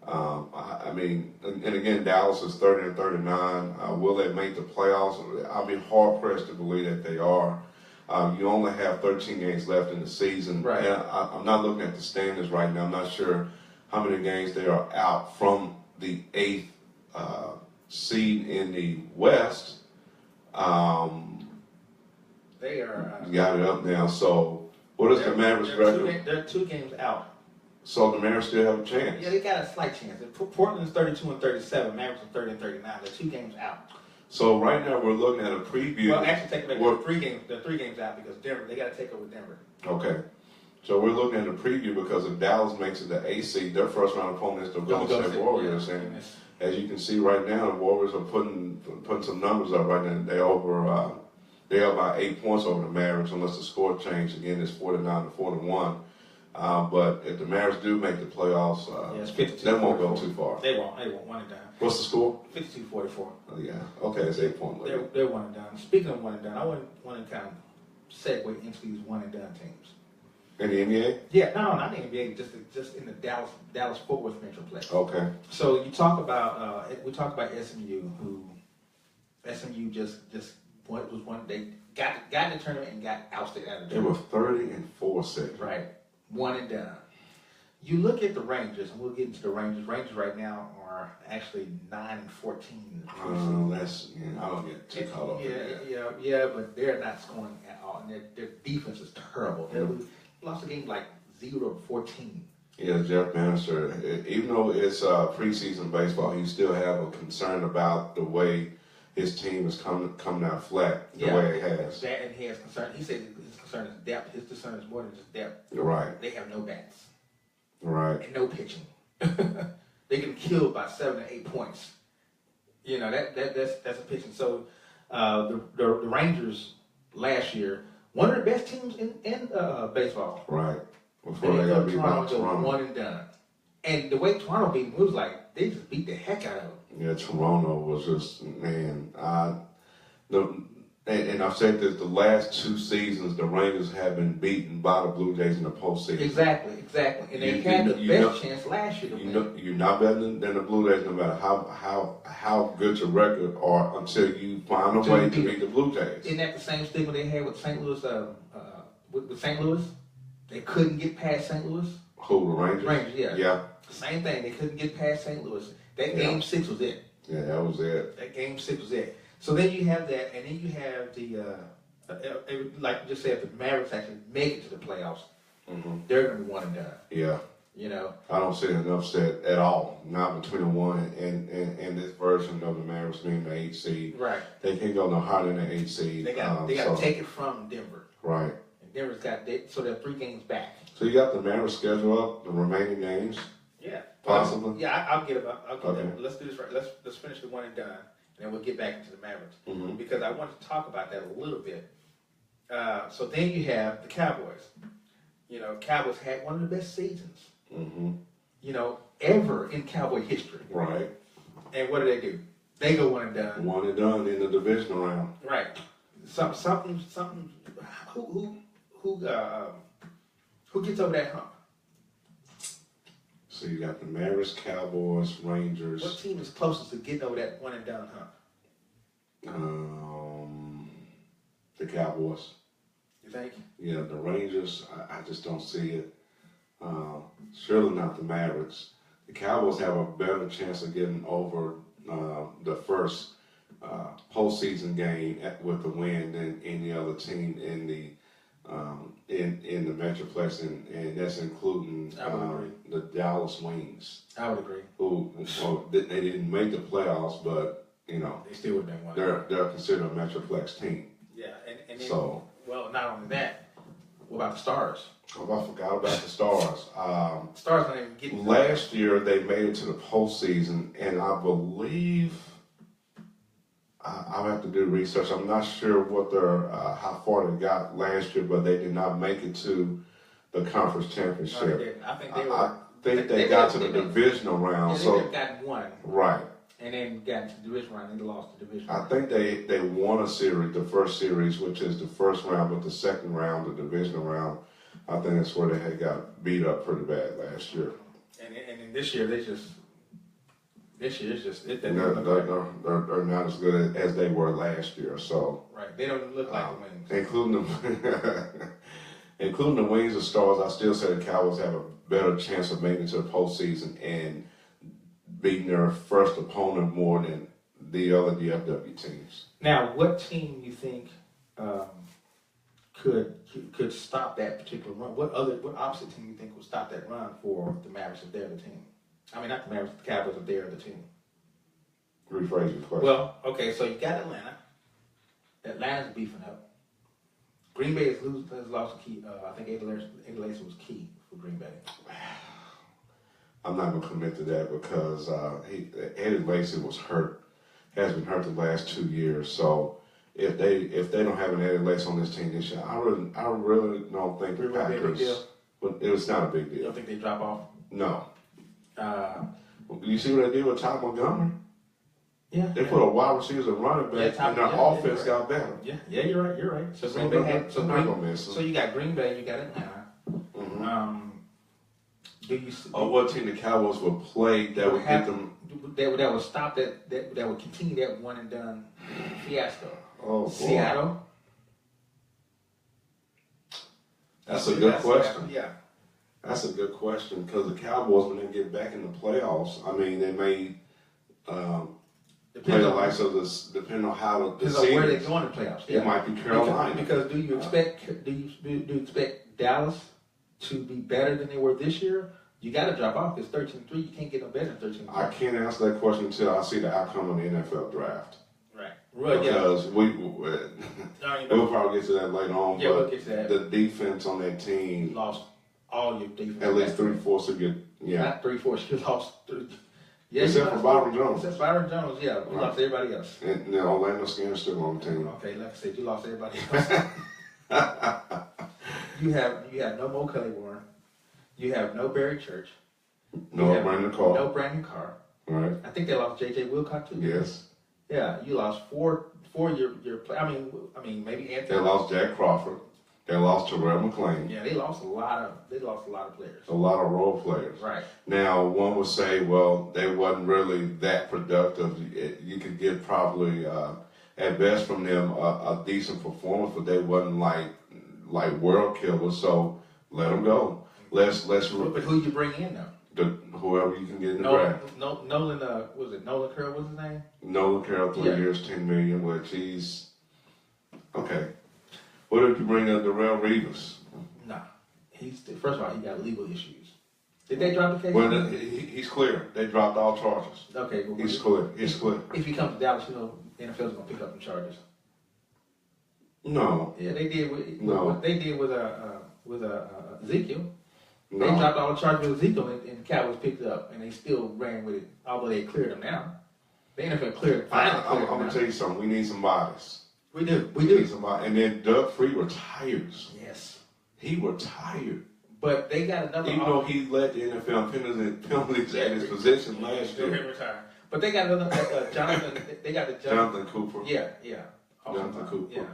I mean, and again, Dallas is 30-39. Will they make the playoffs? I'll be hard pressed to believe that they are. You only have 13 games left in the season. Right. And I'm not looking at the standings right now. I'm not sure how many games they are out from the 8th seed in the West. They are. You got it up now. So, what is the Mavericks record? They're 2 games out. So the Mavericks still have a chance. Yeah, they got a slight chance. Portland's 32-37. Mavericks are 30-39. They're 2 games out. So right now we're looking at a preview. Well, actually, take it back. They're 3 games out because Denver. They got to take over Denver. Okay. So we're looking at a preview because if Dallas makes it the AC, their first round opponent is the Golden State Warriors, and as you can see right now, the Warriors are putting some numbers up right now. They're up by 8 points over the Mavericks, unless the score change again. It's 49-41. But if the Mavericks do make the playoffs, they won't go too far. They won't. One and done. What's the score? 52-44. Oh, yeah. Okay, it's 8 point lead. They're one and done. Speaking of one and done, I want to kind of segue into these one and done teams. In the NBA? Yeah, no, not in the NBA. Just in the Dallas Fort Worth Metroplex. Okay. So you talk about we talk about SMU, who SMU just was one. They got in the tournament and got ousted out of the tournament. They were 30-4. Right, one and done. You look at the Rangers, and we'll get into the Rangers. Rangers right now are actually 9-14 in the preseason. I don't get too caught up in that. Yeah, but they're not scoring at all, and their defense is terrible. They lost a game like 0-14. Yeah, Jeff Bannister, even though it's preseason baseball, he still have a concern about the way his team is coming out flat the way it has. That, and he has concern. He said his concern is depth. His concern is more than just depth. You're right. They have no bats. Right. And no pitching. They get killed by 7 or 8 points. That's a pitching. So The Rangers last year, one of the best teams in baseball. Right. Before they got beat by Toronto. One and done. And the way Toronto beat them, it was like they just beat the heck out of them. Yeah, Toronto was just, man, and I've said this, the last 2 seasons, the Rangers have been beaten by the Blue Jays in the postseason. Exactly. And they had the best chance last year to win. You're not better than the Blue Jays, no matter how good your record are, until you find a way to beat the Blue Jays. Isn't that the same stigma they had with St. Louis? With St. Louis, they couldn't get past St. Louis. Who, the Rangers? Rangers, yeah. Yeah. Same thing. They couldn't get past St. Louis. That game 6 was it. Yeah, that was it. That game 6 was it. So then you have that, and then you have the like you just said, the Mavericks actually make it to the playoffs. Mm-hmm. They're going to be one and done. Yeah. You know, I don't see an upset at all. Not between the 1 and this version of the Mavericks being the 8 seed. right? They can't go no higher than the 8 seed. They got to take it from Denver. Right. And Denver's so they're 3 games back. So you got the Mavericks schedule up, the remaining games. Yeah. Possibly. Yeah, I'll get about. I'll get Okay. that. Let's do this right. Let's finish the one and done, and then we'll get back into the Mavericks Mm-hmm. because I want to talk about that a little bit. So then you have the Cowboys. You know, Cowboys had one of the best seasons. Mm-hmm. You know, ever in Cowboy history. Right. And what do? They go one and done. One and done in the divisional round. Right. Something. Who gets over that hump? So you got the Mavericks, Cowboys, Rangers. What team is closest to getting over that one and done hump? The Cowboys. You think? Yeah, the Rangers, I just don't see it. Surely not the Mavericks. The Cowboys have a better chance of getting over the first postseason game with a win than any other team in the Metroplex, and that's including the Dallas Wings. I would agree. Who they didn't make the playoffs, but you know they still would have won. They're considered a Metroplex team. Yeah, and then, so well, not only that. What about the Stars? Oh, I forgot about the Stars. Stars don't even get last year they made it to the postseason, and I believe I'll have to do research. I'm not sure what their how far they got last year, but they did not make it to the conference championship. No, they didn't. I think they were. I think they got to the divisional round. So they've gotten one. Right. And then got into the division round and they lost the division round. I think they won a series, the first series, which is the first round, but the second round, the divisional round, I think that's where they had got beat up pretty bad last year. And this year they're not as good as they were last year. So right, they don't look like the Wings, including the Wings and Stars. I still say the Cowboys have a better chance of making it to the postseason and beating their first opponent more than the other DFW teams. Now, what team you think could stop that particular run? What opposite team you think would stop that run for the Mavericks if they're the team? I mean, not the Mavericks, the Cowboys if they're the team. Rephrase your question. Well, okay, so you got Atlanta. Atlanta's beefing up. Green Bay has lost a key. I think Eddie Lacy was key for Green Bay. I'm not going to commit to that because Eddie Lacy was hurt, has been hurt the last 2 years. So if they don't have an Eddie Lacy on this team this year, I really don't think the Packers. But it's not a big deal. You don't think they drop off? No. You see what they did with Ty Montgomery? Yeah. They put a wide receiver and running back, and their offense got better. Yeah, you're right. So Green Bay had so you got Green Bay, you got Atlanta. Mm-hmm. Do you see, what team the Cowboys would play that would get them? That would stop that would continue that one and done fiasco. Oh, boy. Seattle. That's a good question. Seattle. Yeah. That's a good question because the Cowboys, when they get back in the playoffs, I mean, they may play the likes of this. Depending on how the season, where they go in the playoffs. It might be Carolina. Because do you expect Dallas to be better than they were this year? You got to drop off. It's 13-3. You can't get no better than 13-3. I can't answer that question until I see the outcome of the NFL draft. Right. Because we'll probably get to that later on. Yeah, but we'll get to that. The defense on that team lost all your defense. At least 3/4 of your Not 3/4. You lost Yeah, except for Byron Jones. Except Byron Jones, yeah. We lost everybody else. And Orlando Skinner's still on the team. Okay, like I said, you lost everybody else. You have no Mo Kelly Warren. You have no Barry Church. No Brandon Carr. No Brandon Carr. Right. I think they lost J.J. Wilcott too. Yes. Yeah, you lost four your play. I mean maybe Anthony. They lost Jack Crawford. They lost Terrell McClain. Yeah, they lost a lot of players. A lot of role players. Right. Now, one would say, well, they wasn't really that productive. You could get probably, at best from them, a decent performance, but they wasn't like world killers. So let them go. Let's. But who you bring in though? Whoever you can get in the draft. Nolan, was it Nolan Carroll? What's his name? Nolan Carroll, 3 years, $10 million, which he's okay. What did you bring in Darrell Reeves? Nah, first of all, he got legal issues. Did they drop the case? Well, he's clear. They dropped all charges. Okay, well, he's clear. He's clear. If he comes to Dallas, NFL's gonna pick up the charges. No. Yeah, they did. What they did with Ezekiel. No. They dropped all the charges with Ezekiel, and the Cowboys picked it up, and they still ran with it, although they cleared him now. The NFL cleared. I'm gonna tell you something. We need some bodies. We do. Need somebody. And then Doug Free retires. Yes. He retired. But they got another. Even though he led the NFL penalties at his position last year. Retire. But they got another Jonathan. They got the Jonathan Cooper. Yeah. Jonathan Cooper. Yeah.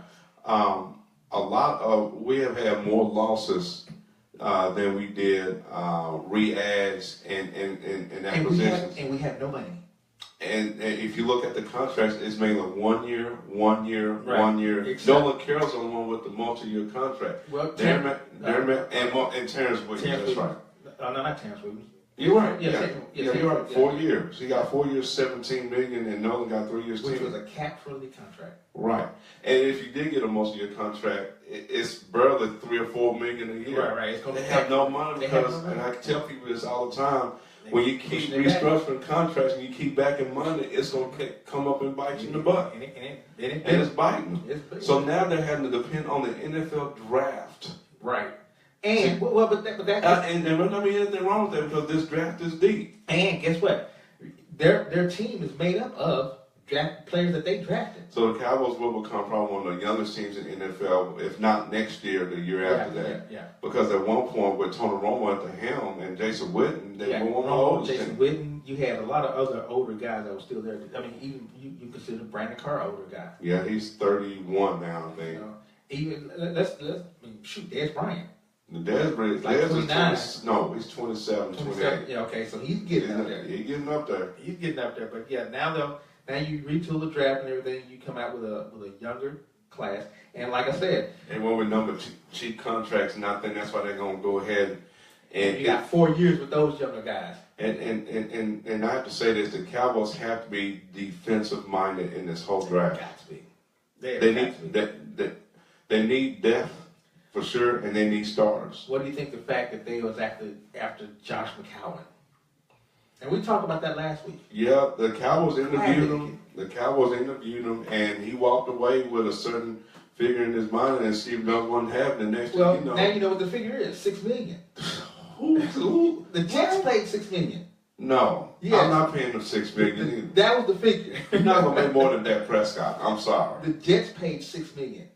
We have had more losses than we did re-ads and acquisitions. And we have no money. And if you look at the contracts, it's mainly 1 year, 1 year, right. 1 year. Exactly. Nolan Carroll's the one with the multi-year contract. Well, and Terrence Williams, that's right. No, not Terrence Williams. You're right. Yeah, you're right. 4 years. He got 4 years, $17 million, and Nolan got 3 years, which 10. was a cap-friendly contract. Right. And if you did get a multi-year contract, it's barely $3 or $4 million a year. Right. It's they have no money because, and I tell people this all the time. When you keep restructuring contracts and you keep backing money, it's going to come up and bite you in the butt. And it's biting. So now they're having to depend on the NFL draft. Right. And, but that and there might not be anything wrong with that because this draft is deep. And guess what? Their team is made up of draft players that they drafted. So the Cowboys will become probably one of the youngest teams in the NFL, if not next year, the year after that. Yeah. Because at one point with Tony Romo at the helm and Jason Witten, they were one of the oldest. Jason Witten, you had a lot of other older guys that were still there. I mean, even you consider Brandon Carr an older guy. Yeah, he's 31 now, I think. Even Dez Bryant. Dez Bryant, like 29. He's 27, 28. Yeah, okay, so he's getting up there. He's getting up there. He's getting up there, but yeah, now you retool the draft and everything. You come out with a younger class, and like I said, and when we number cheap contracts, and I think that's why they're gonna go ahead and you got 4 years with those younger guys. And I have to say this: the Cowboys have to be defensive minded in this whole draft. Got to be. They need depth for sure, and they need stars. What do you think the fact that they was after Josh McCown? And we talked about that last week. Yeah, the Cowboys interviewed him. And he walked away with a certain figure in his mind, and Steve Young wasn't having the next. Well, now you know what the figure is: $6 million. Who? The Jets paid $6 million. No, yes. I'm not paying them $6 million. That was the figure. You're not gonna make more than Dak Prescott. I'm sorry. The Jets paid $6 million.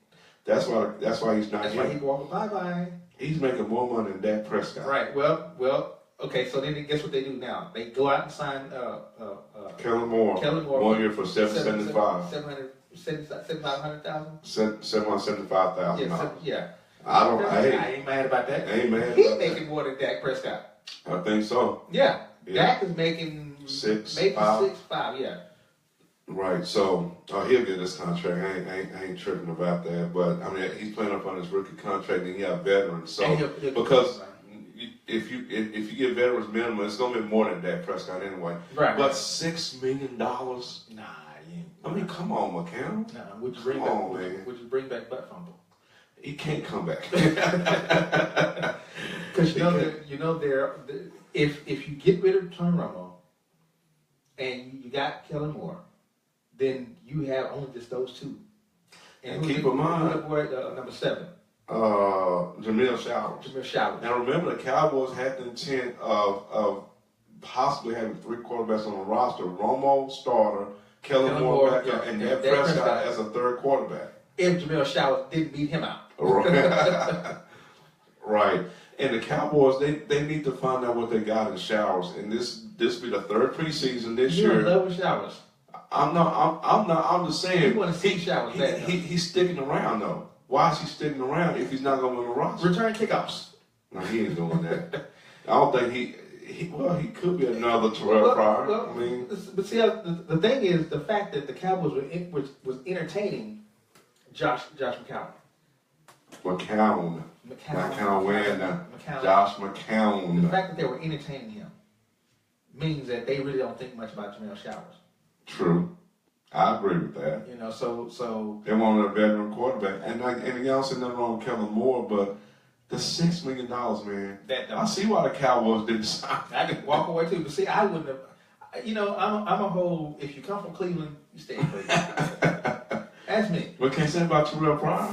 That's why he's not. That's why he walked bye. He's making more money than Dak Prescott. Right. Well. Okay, so then guess what they do now? They go out and sign Kellen Moore 1 year for $775,000. $775,000. Yeah. I ain't mad about that. He's making more than Dak Prescott. I think so. Yeah. Dak is making six, maybe five. 6.5. Yeah. Right. So he'll get this contract. I ain't tripping about that. But I mean, he's playing up on his rookie contract, and he got veterans. So because. If you get veterans minimum, it's gonna be more than Dak Prescott anyway. Right. But $6 million. Nah, I mean, come on, McCown. Nah, would you bring back butt fumble? He can't come back. Because if you get rid of Tony Romo and you got Kellen Moore, then you have only just those two. And keep in mind, number 7. Jamil Showers. Jamil Showers. Now remember, the Cowboys had the intent of possibly having 3 quarterbacks on the roster. Romo starter, Kellen Moore back up, and Dak Prescott as a 3rd quarterback. If Jamel Showers didn't beat him out. Right. Right. And the Cowboys, they need to find out what they got in Showers. And this be the 3rd preseason this year. You love Showers. I'm just saying. You want to see Showers back. He's sticking around though. Why is he sticking around if he's not going to win the roster? Return kickoffs. No, he ain't doing that. I don't think he could be another Terrell Pryor. Well, I mean, but see, the thing is the fact that the Cowboys was entertaining Josh McCown. Josh McCown. The fact that they were entertaining him means that they really don't think much about Jamel Showers. True. I agree with that. You know, so they wanted a veteran quarterback, and y'all said nothing wrong with Kellen Moore, but the $6 million, man. I see why the Cowboys didn't sign. I could walk away too, but see, I wouldn't have. You know, I'm a whole. If you come from Cleveland, you stay in Cleveland. That's me. What can you say about Terrell Pryor?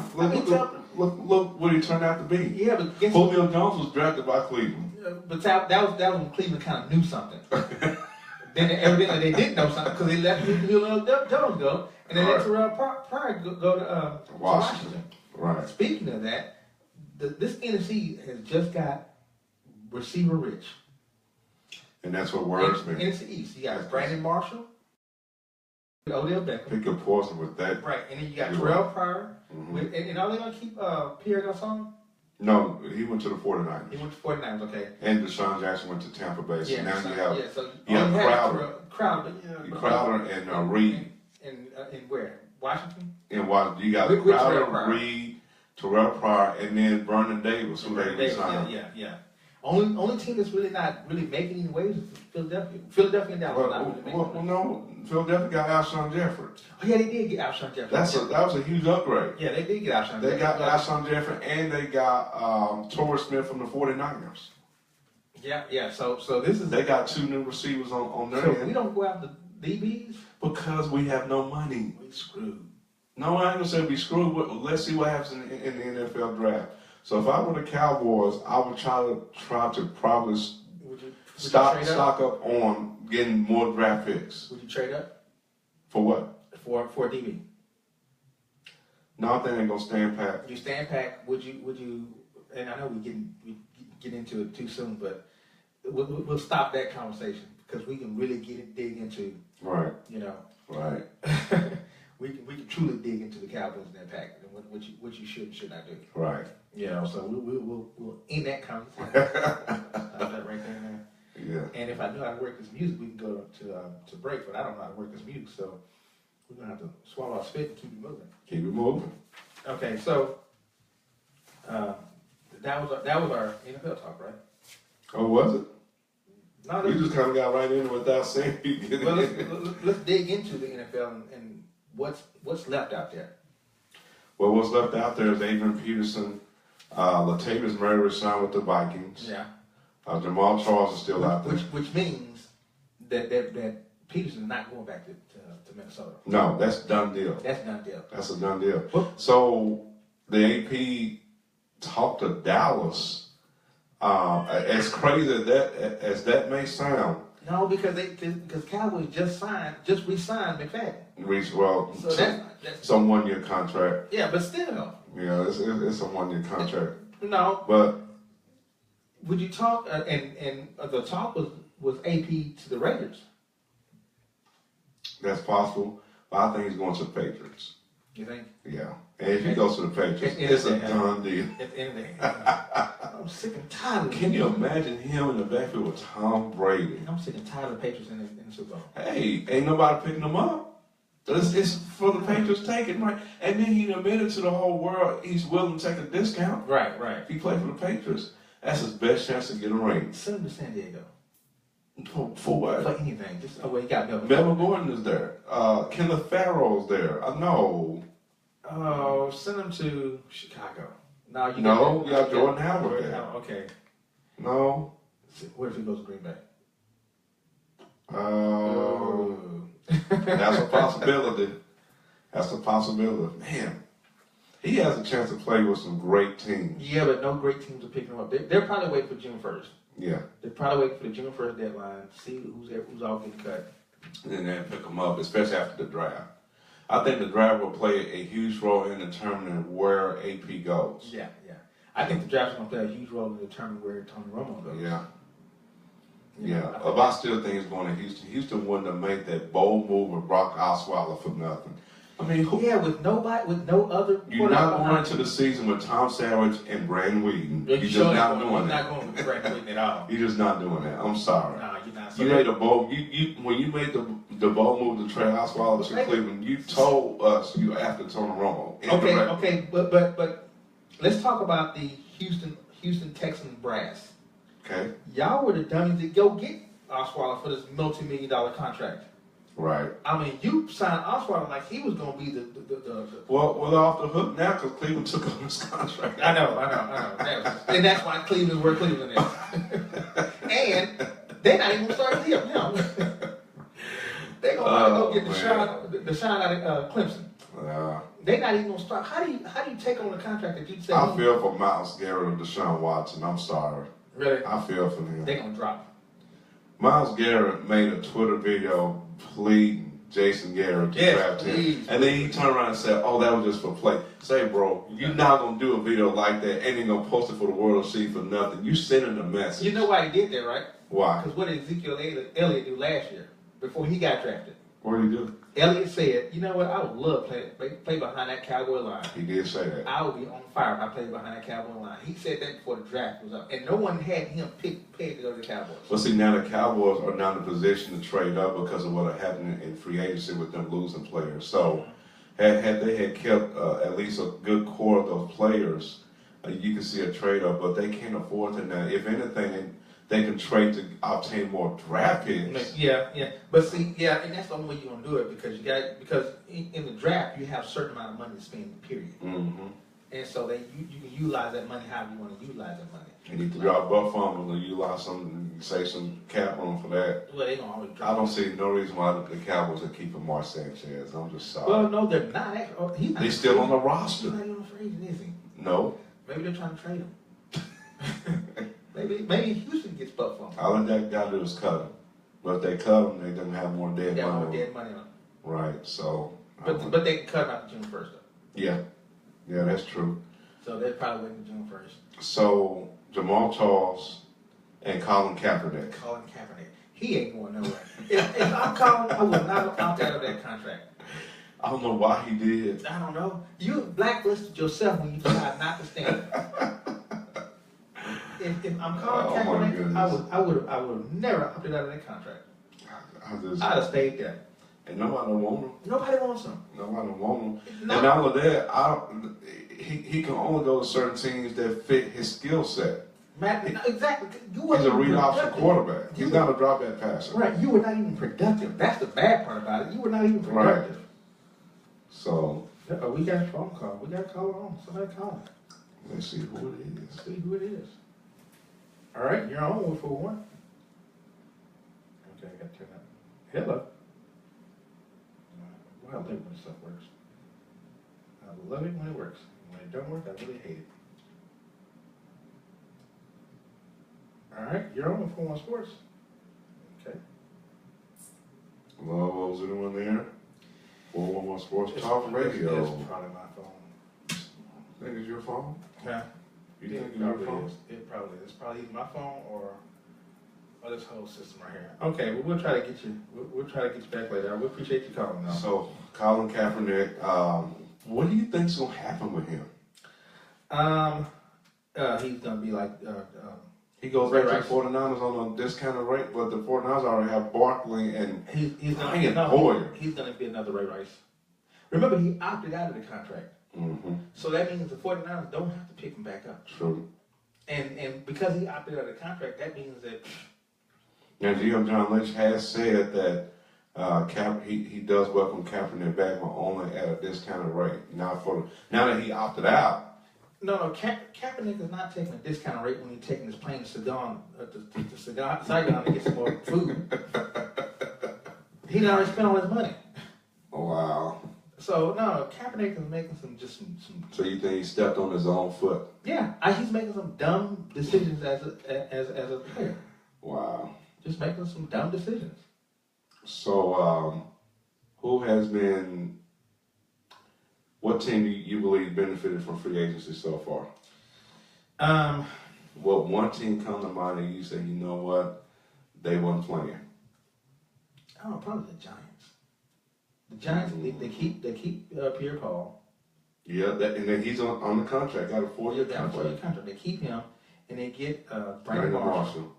Look what he turned out to be. Yeah, but guess Julio Jones was drafted by Cleveland. But that was when Cleveland kind of knew something. Then evidently they didn't know something because they let Julio Jones go, and then let Terrell Pryor go to Washington. Right. Speaking of that, this NFC has just got receiver rich. And that's what worries me. NFC East, you got Brandon Marshall, Odell Beckham. Pick your poison with that. Right, and then you got Terrell Pryor. Mm-hmm. And are they going to keep Pierre Garçon? No, he went to the 49ers. He went to 49ers, okay. And Deshaun Jackson went to Tampa Bay. So now you have Crowder and Reed. And where? Washington? In Washington. You got Crowder, Reed, Terrell Pryor, and then Vernon Davis, who they signed. Yeah. Only team that's really not making any waves is Philadelphia. Philadelphia and Dallas not really making well, no, Philadelphia got Alshon Jeffrey. Oh yeah, they did get Alshon Jeffrey. That was a huge upgrade. Yeah, they did get Alshon Jeffrey. They got Alshon Jeffrey, and they got Torrey Smith from the 49ers. Yeah. So this is. They got 2 new receivers on their end. We don't go after DBs because we have no money. We screwed. No, I ain't gonna say we screwed. Let's see what happens in the NFL draft. So if I were the Cowboys, I would try to probably stock up on getting more draft picks. Would you trade up? For what? For DB. No, I think they're gonna stand pat. You stand pat. Would you? And I know we get into it too soon, but we'll stop that conversation because we can really dig into. Right. You know. Right. we can truly dig into the Cowboys and their pack and what you should and should not do. Right. You know, so we'll end that conversation. Stop that right there, man. Yeah. And if I knew how to work this music, we can go to break. But I don't know how to work this music, so we're gonna have to swallow our spit and keep it moving. Keep it moving. Okay, so that was our NFL talk, right? Oh, was it? No, we just kind of got right in without saying. Well, let's dig into the NFL and what's left out there. Well, what's left out there is Adrian Peterson, Latavius Murray signed with the Vikings. Yeah. Jamal Charles is still out there. Which means that Peterson is not going back to Minnesota. No, that's a done deal. That's a done deal. That's a done deal. So the AP talked to Dallas. As crazy as that may sound. No, because Cowboys just re-signed McFadden. Well, so that's some 1-year contract. Yeah, but still. Yeah, it's a 1-year contract. No, but would you talk? And the talk was AP to the Raiders. That's possible, but I think he's going to the Patriots. You think? Yeah, and if he goes to the Patriots, it's a done deal. At the end of the day, I'm sick and tired. Can you imagine him in the backfield with Tom Brady? I'm sick and tired of the Patriots in the Super Bowl. Hey, ain't nobody picking them up. It's for the Patriots taking, right? And then he admitted to the whole world he's willing to take a discount. Right. If he played for the Patriots, that's his best chance to get a ring. Send him to San Diego. For what? For anything. Just he got Melvin Gordon is there. Kenneth Farrell's there. No. Oh, send him to Chicago. No, you got Jordan Howard there. Okay. No. What if he goes to Green Bay? That's a possibility. Man, he has a chance to play with some great teams. Yeah, but no great teams are picking him up. They're probably waiting for June 1st. Yeah. They're probably waiting for the June 1st deadline to see who's all getting cut. And then pick them up, especially after the draft. I think the draft will play a huge role in determining where AP goes. Yeah. I think the draft is going to play a huge role in determining where Tony Romo goes. Yeah. You know, But I still think it's going to Houston. Houston wouldn't have made that bold move with Brock Osweiler for nothing. I mean, with no other. You're not going into the season with Tom Savage and Brandon Whedon. You're just not doing that. You're not going with Brandon Whedon at all. You're just not doing that. I'm sorry. No, you're not. You made a bold. When you made the bold move to trade Osweiler to Cleveland, you told us you after Tony Romo. Okay, but let's talk about the Houston Texans brass. Okay. Y'all were the dummies that go get Osweiler for this multi-million-dollar contract. Right. I mean, you signed Osweiler like he was going to be the. Well, we're off the hook now because Cleveland took on his contract. I know. And that's why Cleveland's where Cleveland is. And they're not even going to start him. They're going to go get Deshaun out of Clemson. They're not even going to start. How do you take on a contract that you said? I feel for Myles Garrett or Deshaun Watson. I'm sorry. Really? I feel for them. They're going to drop. Myles Garrett made a Twitter video pleading Jason Garrett to draft him. And then he turned around and said, oh, that was just for play. Say, bro, you're not going to do a video like that and you're going to post it for the world to see for nothing. You sending a message. You know why he did that, right? Why? Because what did Ezekiel Elliott do last year before he got drafted? What did he do? Elliott said, you know what, I would love to play behind that Cowboy line. He did say that. I would be on fire if I played behind that Cowboy line. He said that before the draft was up. And no one had him pegged to go to the Cowboys. Well, see, now the Cowboys are not in a position to trade up because of what happened in free agency with them losing players. So, had they kept at least a good core of those players, you can see a trade up, but they can't afford to now. If anything, they can trade to obtain more draft picks. Yeah. But see, and that's the only way you're gonna do it because in the draft you have a certain amount of money to spend, period. Mm-hmm. And so you can utilize that money however you want to utilize that money. You need to drop buff fumble and utilize some cap room for that. Well, they gonna always drop. I don't see no reason why the Cowboys are keeping Mark Sanchez. I'm just sorry. Well, no, they're not. He's still on the roster. He's not even free agent, is he? No. Maybe they're trying to trade him. Maybe Houston gets buff fumble. All that got to do is cut him. But if they cut him, they're going to have more dead money. More dead money on him. Right, so. But they can cut him after June 1st, though. Yeah, that's true. So they're probably waiting June 1st. So, Jamal Charles and Colin Kaepernick. He ain't going nowhere. if I'm Colin, I would not opt out of that contract. I don't know why he did. I don't know. You blacklisted yourself when you decided not to stand. If I'm Colin Kaepernick, I would have never opted out of that contract. I'd have stayed there. And nobody want him. Nobody wants him. Nobody want him. No. And all of that, he can only go to certain teams that fit his skill set. Exactly. He's a read option quarterback. He's not a drop back passer. Right. You were not even productive. That's the bad part about it. You were not even productive. Right. So. We got a phone call. We got a caller on. Somebody calling. Let's see who it is. See who it is. All right, you're on 141. Okay, I got to turn that. Hello. Well, I love it when stuff works. I love it when it works. When it don't work, I really hate it. All right, you're on 141 Sports. Okay. Hello, what was anyone there? 411 Sports Talk Radio. It's probably my phone. I think it's your phone? Yeah. You think it's your phone? It probably is. It's probably either my phone or this whole system right here. Okay, well, we'll try to get you. We'll try to get you back later. We appreciate you calling. Now. So, Colin Kaepernick, what do you think's gonna happen with him? He's gonna be like. He goes back to the 49ers on a discounted rate, but the 49ers already have Barkley and he's Hoyer. He's gonna be another Ray Rice. Remember, he opted out of the contract. Mm-hmm. So that means the 49ers don't have to pick him back up. True. And because he opted out of the contract, that means that. Now, GM John Lynch has said that he does welcome Kaepernick back, but only at a discounted rate. Now that he opted out. No, Kaepernick is not taking a discounted rate when he's taking his plane to Saigon to get some more food. He already spent all his money. Oh, wow. So no, Kaepernick is making some. So you think he stepped on his own foot? Yeah, he's making some dumb decisions as a player. Wow. Just making some dumb decisions. So, who has been? What team do you believe benefited from free agency so far? What one team come to mind and you say, you know what, they weren't playing? Oh, probably the Giants. The Giants, they keep Pierre Paul. Yeah, and then he's on the contract, got a 4-year contract. They keep him, and they get Brandon Marshall.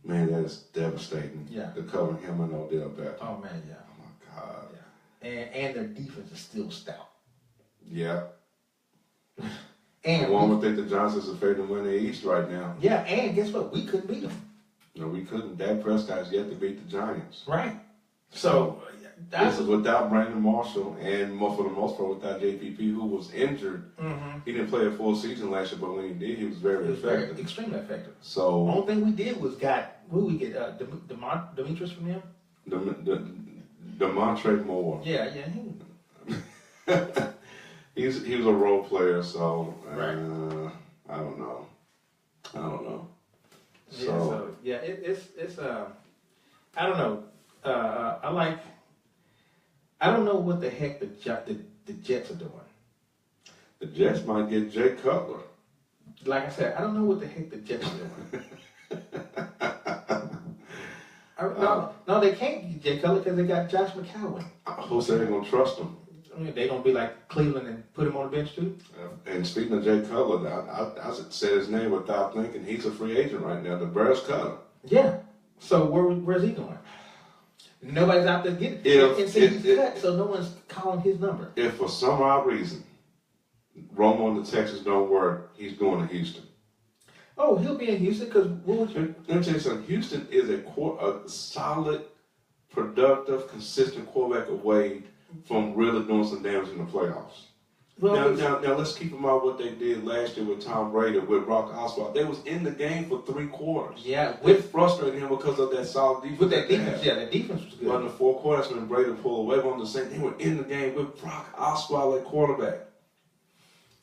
Man, that is devastating. Yeah. To cover him and Odell Beckham. Oh man, yeah. Oh my God. Yeah. And their defense is still stout. Yeah. And one would think the Giants is afraid to win the East right now. Yeah, and guess what? We couldn't beat them. No, we couldn't. Dak Prescott's yet to beat the Giants. Right. So this is without Brandon Marshall and for the most part without JPP, who was injured. Mm-hmm. He didn't play a full season last year, but when he did, he was very effective. Extremely effective. So the only thing we did was Demetrius from him? DeMontre Moore. Yeah. He was a role player, so right. I don't know. It's I don't know. I don't know what the heck the Jets are doing. The Jets might get Jay Cutler. Like I said, I don't know what the heck the Jets are doing. No, they can't get Jay Cutler because they got Josh McCown. Who said they're going to trust him? I mean, they're going to be like Cleveland and put him on the bench too? And speaking of Jay Cutler, I said his name without thinking. He's a free agent right now. The Bears cut him. Yeah. So where's he going? Nobody's out there getting it. And he's cut, so no one's calling his number. If for some odd reason Romo and the Texans don't work, he's going to Houston. Oh, he'll be in Houston because what would you? Let me tell you something. Houston is a solid, productive, consistent quarterback away from really doing some damage in the playoffs. Well, now let's keep in mind what they did last year with Tom Brady, with Brock Osweiler. They was in the game for 3 quarters. Yeah. It frustrated him because of that solid defense. With that defense, that defense was good. But in the 4 quarters when Brady pulled away, on the same, they were in the game with Brock Osweiler at quarterback.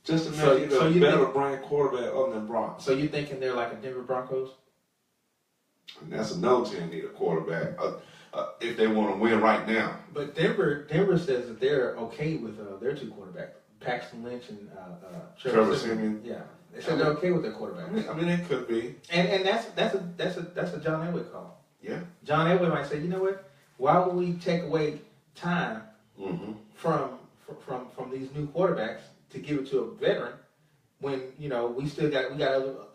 Just imagine a better brand quarterback other than Brock. So you're thinking they're like a Denver Broncos? And that's another team need a quarterback if they want to win right now. But Denver says that they're okay with their 2 quarterbacks. Paxton Lynch and Trevor Siemian. Yeah, they said they're okay with their quarterback. I mean, it could be. And that's a John Elway call. Yeah. John Elway might say, you know what? Why would we take away time from these new quarterbacks to give it to a veteran when we got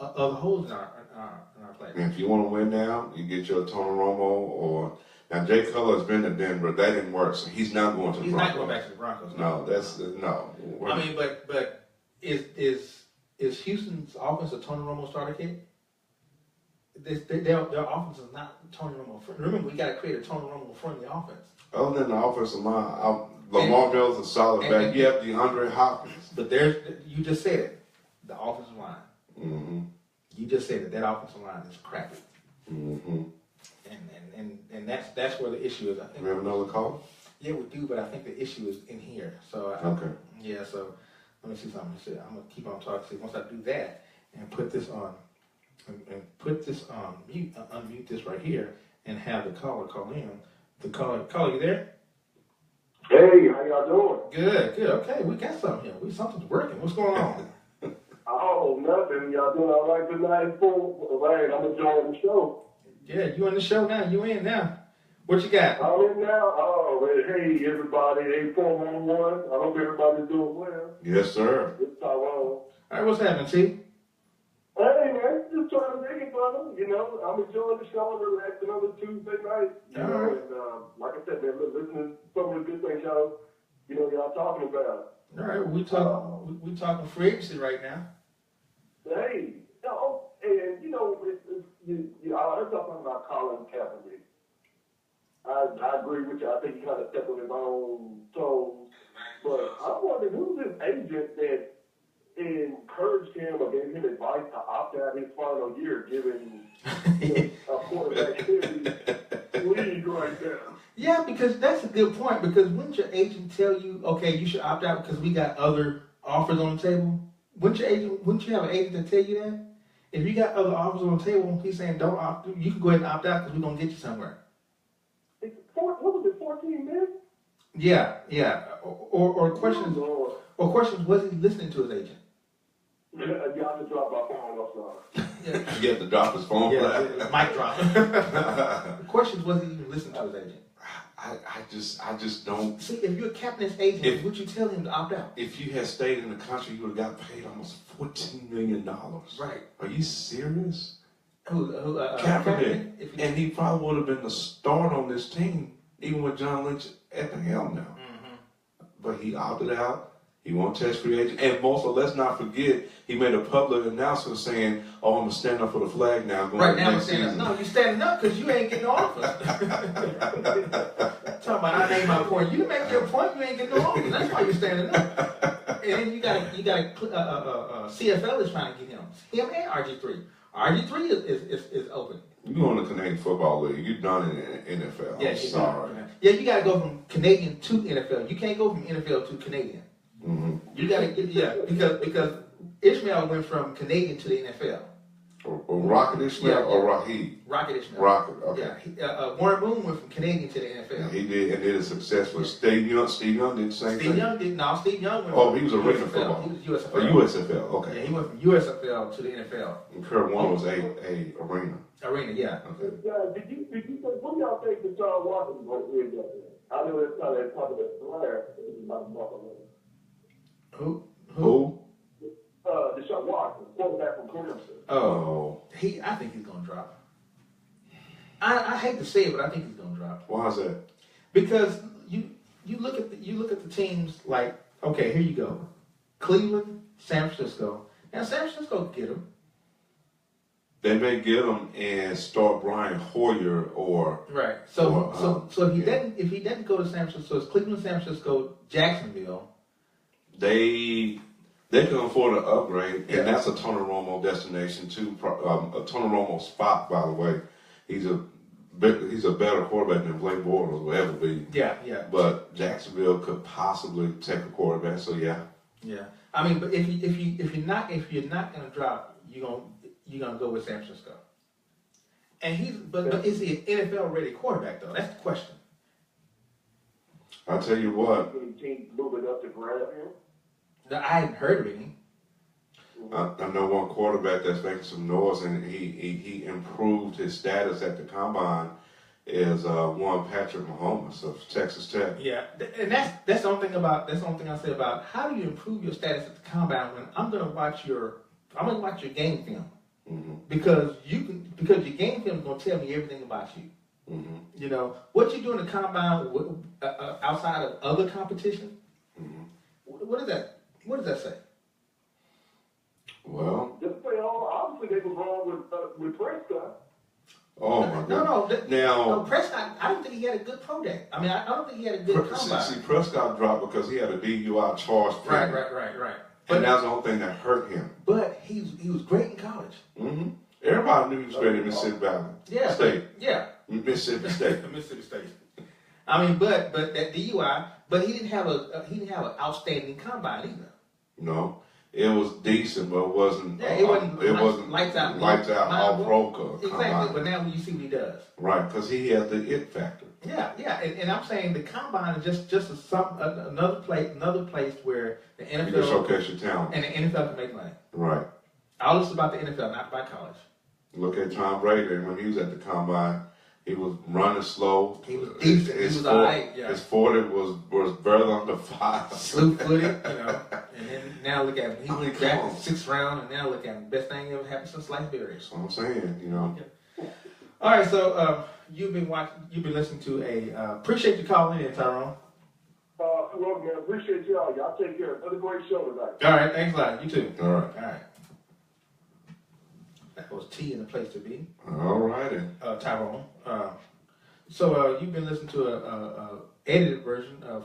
other holes in our play. And if you want to win now, you get your Tony Romo or. Now, Jay Cutler has been to Denver. That didn't work, so he's not going to the Broncos. He's not going back to the Broncos. No. I mean, but is Houston's offense a Tony Romo starter kit? Their offense is not Tony Romo friendly. Remember, we got to create a Tony Romo friendly offense. Other than the offensive line, Lamar Mills is a solid back. You have DeAndre Hopkins. But you just said it, the offensive line. Mm-hmm. You just said it. That offensive line is crappy. Mm-hmm. And that's where the issue is. I think we have another call? Yeah, we do, but I think the issue is in here. So so let me see something. I'm gonna keep on talking. Once I do that and put this on mute, unmute this right here, and have the caller call in. The caller, you there? Hey, how y'all doing? Good. Okay, we got something here. Something's working. What's going on? Oh, nothing. Y'all doing all right tonight? Right, I'm enjoying the show. Yeah, you on the show now. You in now. What you got? I'm in now. Oh, hey, everybody. 8411. I hope everybody's doing well. Yes, sir. It's Tyrone. All right, what's happening, T? Hey, man, just trying to make it, brother. I'm enjoying the show and another Tuesday night. Right. And like I said, man, listening to some of the good things y'all talking about. All right, we talking free agency right now. Hey, I'm talking about Colin Kaepernick. I agree with you. I think he kind of stepped on his own toes. But I'm wondering who's his agent that encouraged him or gave him advice to opt out his final year, given a quarterback league right now. Yeah, because that's a good point. Because wouldn't your agent tell you, okay, you should opt out because we got other offers on the table? Wouldn't you have an agent to tell you that? If you got other offers on the table, he's saying don't opt. You can go ahead and opt out because we're gonna get you somewhere. What was it? 14 minutes? Yeah. Or questions. Or questions. Was he listening to his agent? Yeah, I just dropped my phone. I'm sorry. Yeah. You have to drop his phone. Yeah, mic drop. The questions, was he even listening to his agent? I just don't. See, if you're a captain's agent, would you tell him to opt out? If you had stayed in the country, you would have got paid almost $14 million. Right. Are you serious? Kaepernick? And he probably would have been the start on this team, even with John Lynch at the helm now. Mm-hmm. But he opted out. He won't test free agent. And let's not forget, he made a public announcement saying, "Oh, I'm going to stand up for the flag now." Right now, I'm standing up. No, you're standing up because you ain't getting no offers. Talking about I made my point. You make your point, you ain't getting no offers. That's why you're standing up. And then you got CFL is trying to get him and RG3. RG3 is open. You on the Canadian Football League. You're done in the NFL. I'm sorry. Yeah, you got to go from Canadian to NFL. You can't go from NFL to Canadian. Mm-hmm. You got to because Ishmael went from Canadian to the NFL. Or Rocket Ishmael or Raheem? Rocket Ishmael. Rocket, okay. Yeah, Warren Moon went from Canadian to the NFL. Yeah, he did, and did a successful. Steve Young did the same thing. Steve Young went. Oh, he was arena football. He was USFL. USFL, okay. Yeah, he went from USFL to the NFL. And Kurt Warner was a arena. Arena, yeah. Okay. Did you what do y'all think Deshaun Watson is up there? I know that's kind of part of the flare. Who? Deshaun Watson, quarterback from Clemson. Oh, I think he's gonna drop. I hate to say it, but I think he's gonna drop. Why is that? Because you look at the teams like, okay, here you go, Cleveland, San Francisco. Now San Francisco can get him. They may get him and start Brian Hoyer or right. So if he doesn't go to San Francisco, it's Cleveland, San Francisco, Jacksonville. They can afford an upgrade, and that's a Tony Romo destination too. A Tony Romo spot, by the way. He's a better quarterback than Blake Bortles will ever be. Yeah. But Jacksonville could possibly take a quarterback. So yeah. Yeah. I mean, but if you're not gonna drop, you're gonna go with San Francisco. And but is he an NFL ready quarterback though? That's the question. I'll tell you what. Teams moving up to grab him. I hadn't heard of any. I know one quarterback that's making some noise, and he improved his status at the combine. Is one Patrick Mahomes of Texas Tech. Yeah, and that's the only thing I say about how do you improve your status at the combine when I'm gonna watch your game film. Mm-hmm. Because your game film is gonna tell me everything about you. Mm-hmm. You know what you do in the combine outside of other competition. Mm-hmm. What does that say? Well, just say, obviously they were wrong with Prescott. Oh my God! No, Prescott. I don't think he had a good pro day. I mean, I don't think he had a good combine. See, Prescott dropped because he had a DUI charge. Right. And that's the only thing that hurt him. But he was great in college. Mm-hmm. Everybody knew he was great in Mississippi Valley State. Yeah. Mississippi State. Mississippi State. I mean, but that DUI, but he didn't have an outstanding combine either. No, it was decent, but it wasn't. Yeah, it wasn't lights out all pro. Exactly, but now when you see what he does, right? Because he has the it factor. Yeah, and I'm saying the combine is just another place where the NFL you can showcase your talent, and the NFL can make money. Right. All this is about the NFL, not about college. Look at Tom Brady when he was at the combine. He was running slow. He was decent. He was all right. Yeah. His 40 was barely under 5. Slew-footed, And then now look at him. He was drafted 6th round, and now look at him. Best thing ever happened since sliced berries. That's what I'm saying, Yeah. All right, so you've been listening to appreciate you calling in, Tyrone. Well, man, appreciate y'all. Y'all take care. Another great show tonight. All right, thanks a lot. You too. All right. That was T in the place to be. All righty. Tyrone. So you've been listening to a edited version of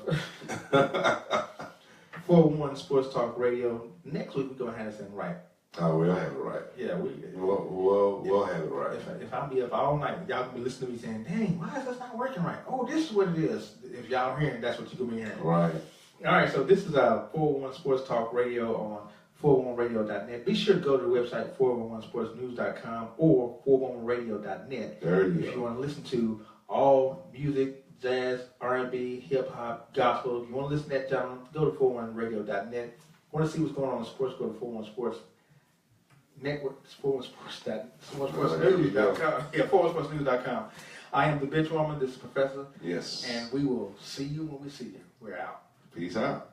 401 Sports Talk Radio. Next week we're gonna have something right. Oh, we'll have it right. Yeah, We'll have it right. If I be up all night, y'all can be listening to me saying, dang, why is this not working right? Oh, this is what it is. If y'all hearing, that's what you're going to be hearing. Right. All right, so this is 411 Sports Talk Radio on 411radio.net. Be sure to go to the website 411sportsnews.com or 411radio.net. There you If go. you want to listen to all music, jazz, R&B, hip-hop, gospel, if you want to listen to that, gentlemen, go to 411radio.net. Want to see what's going on in sports, go to 411 Sports Network, 411sportsnews.com. Yeah, 411sportsnews.com. I am the Benchwarmer. This is Professor. Yes. And we will see you when we see you. We're out. Peace out.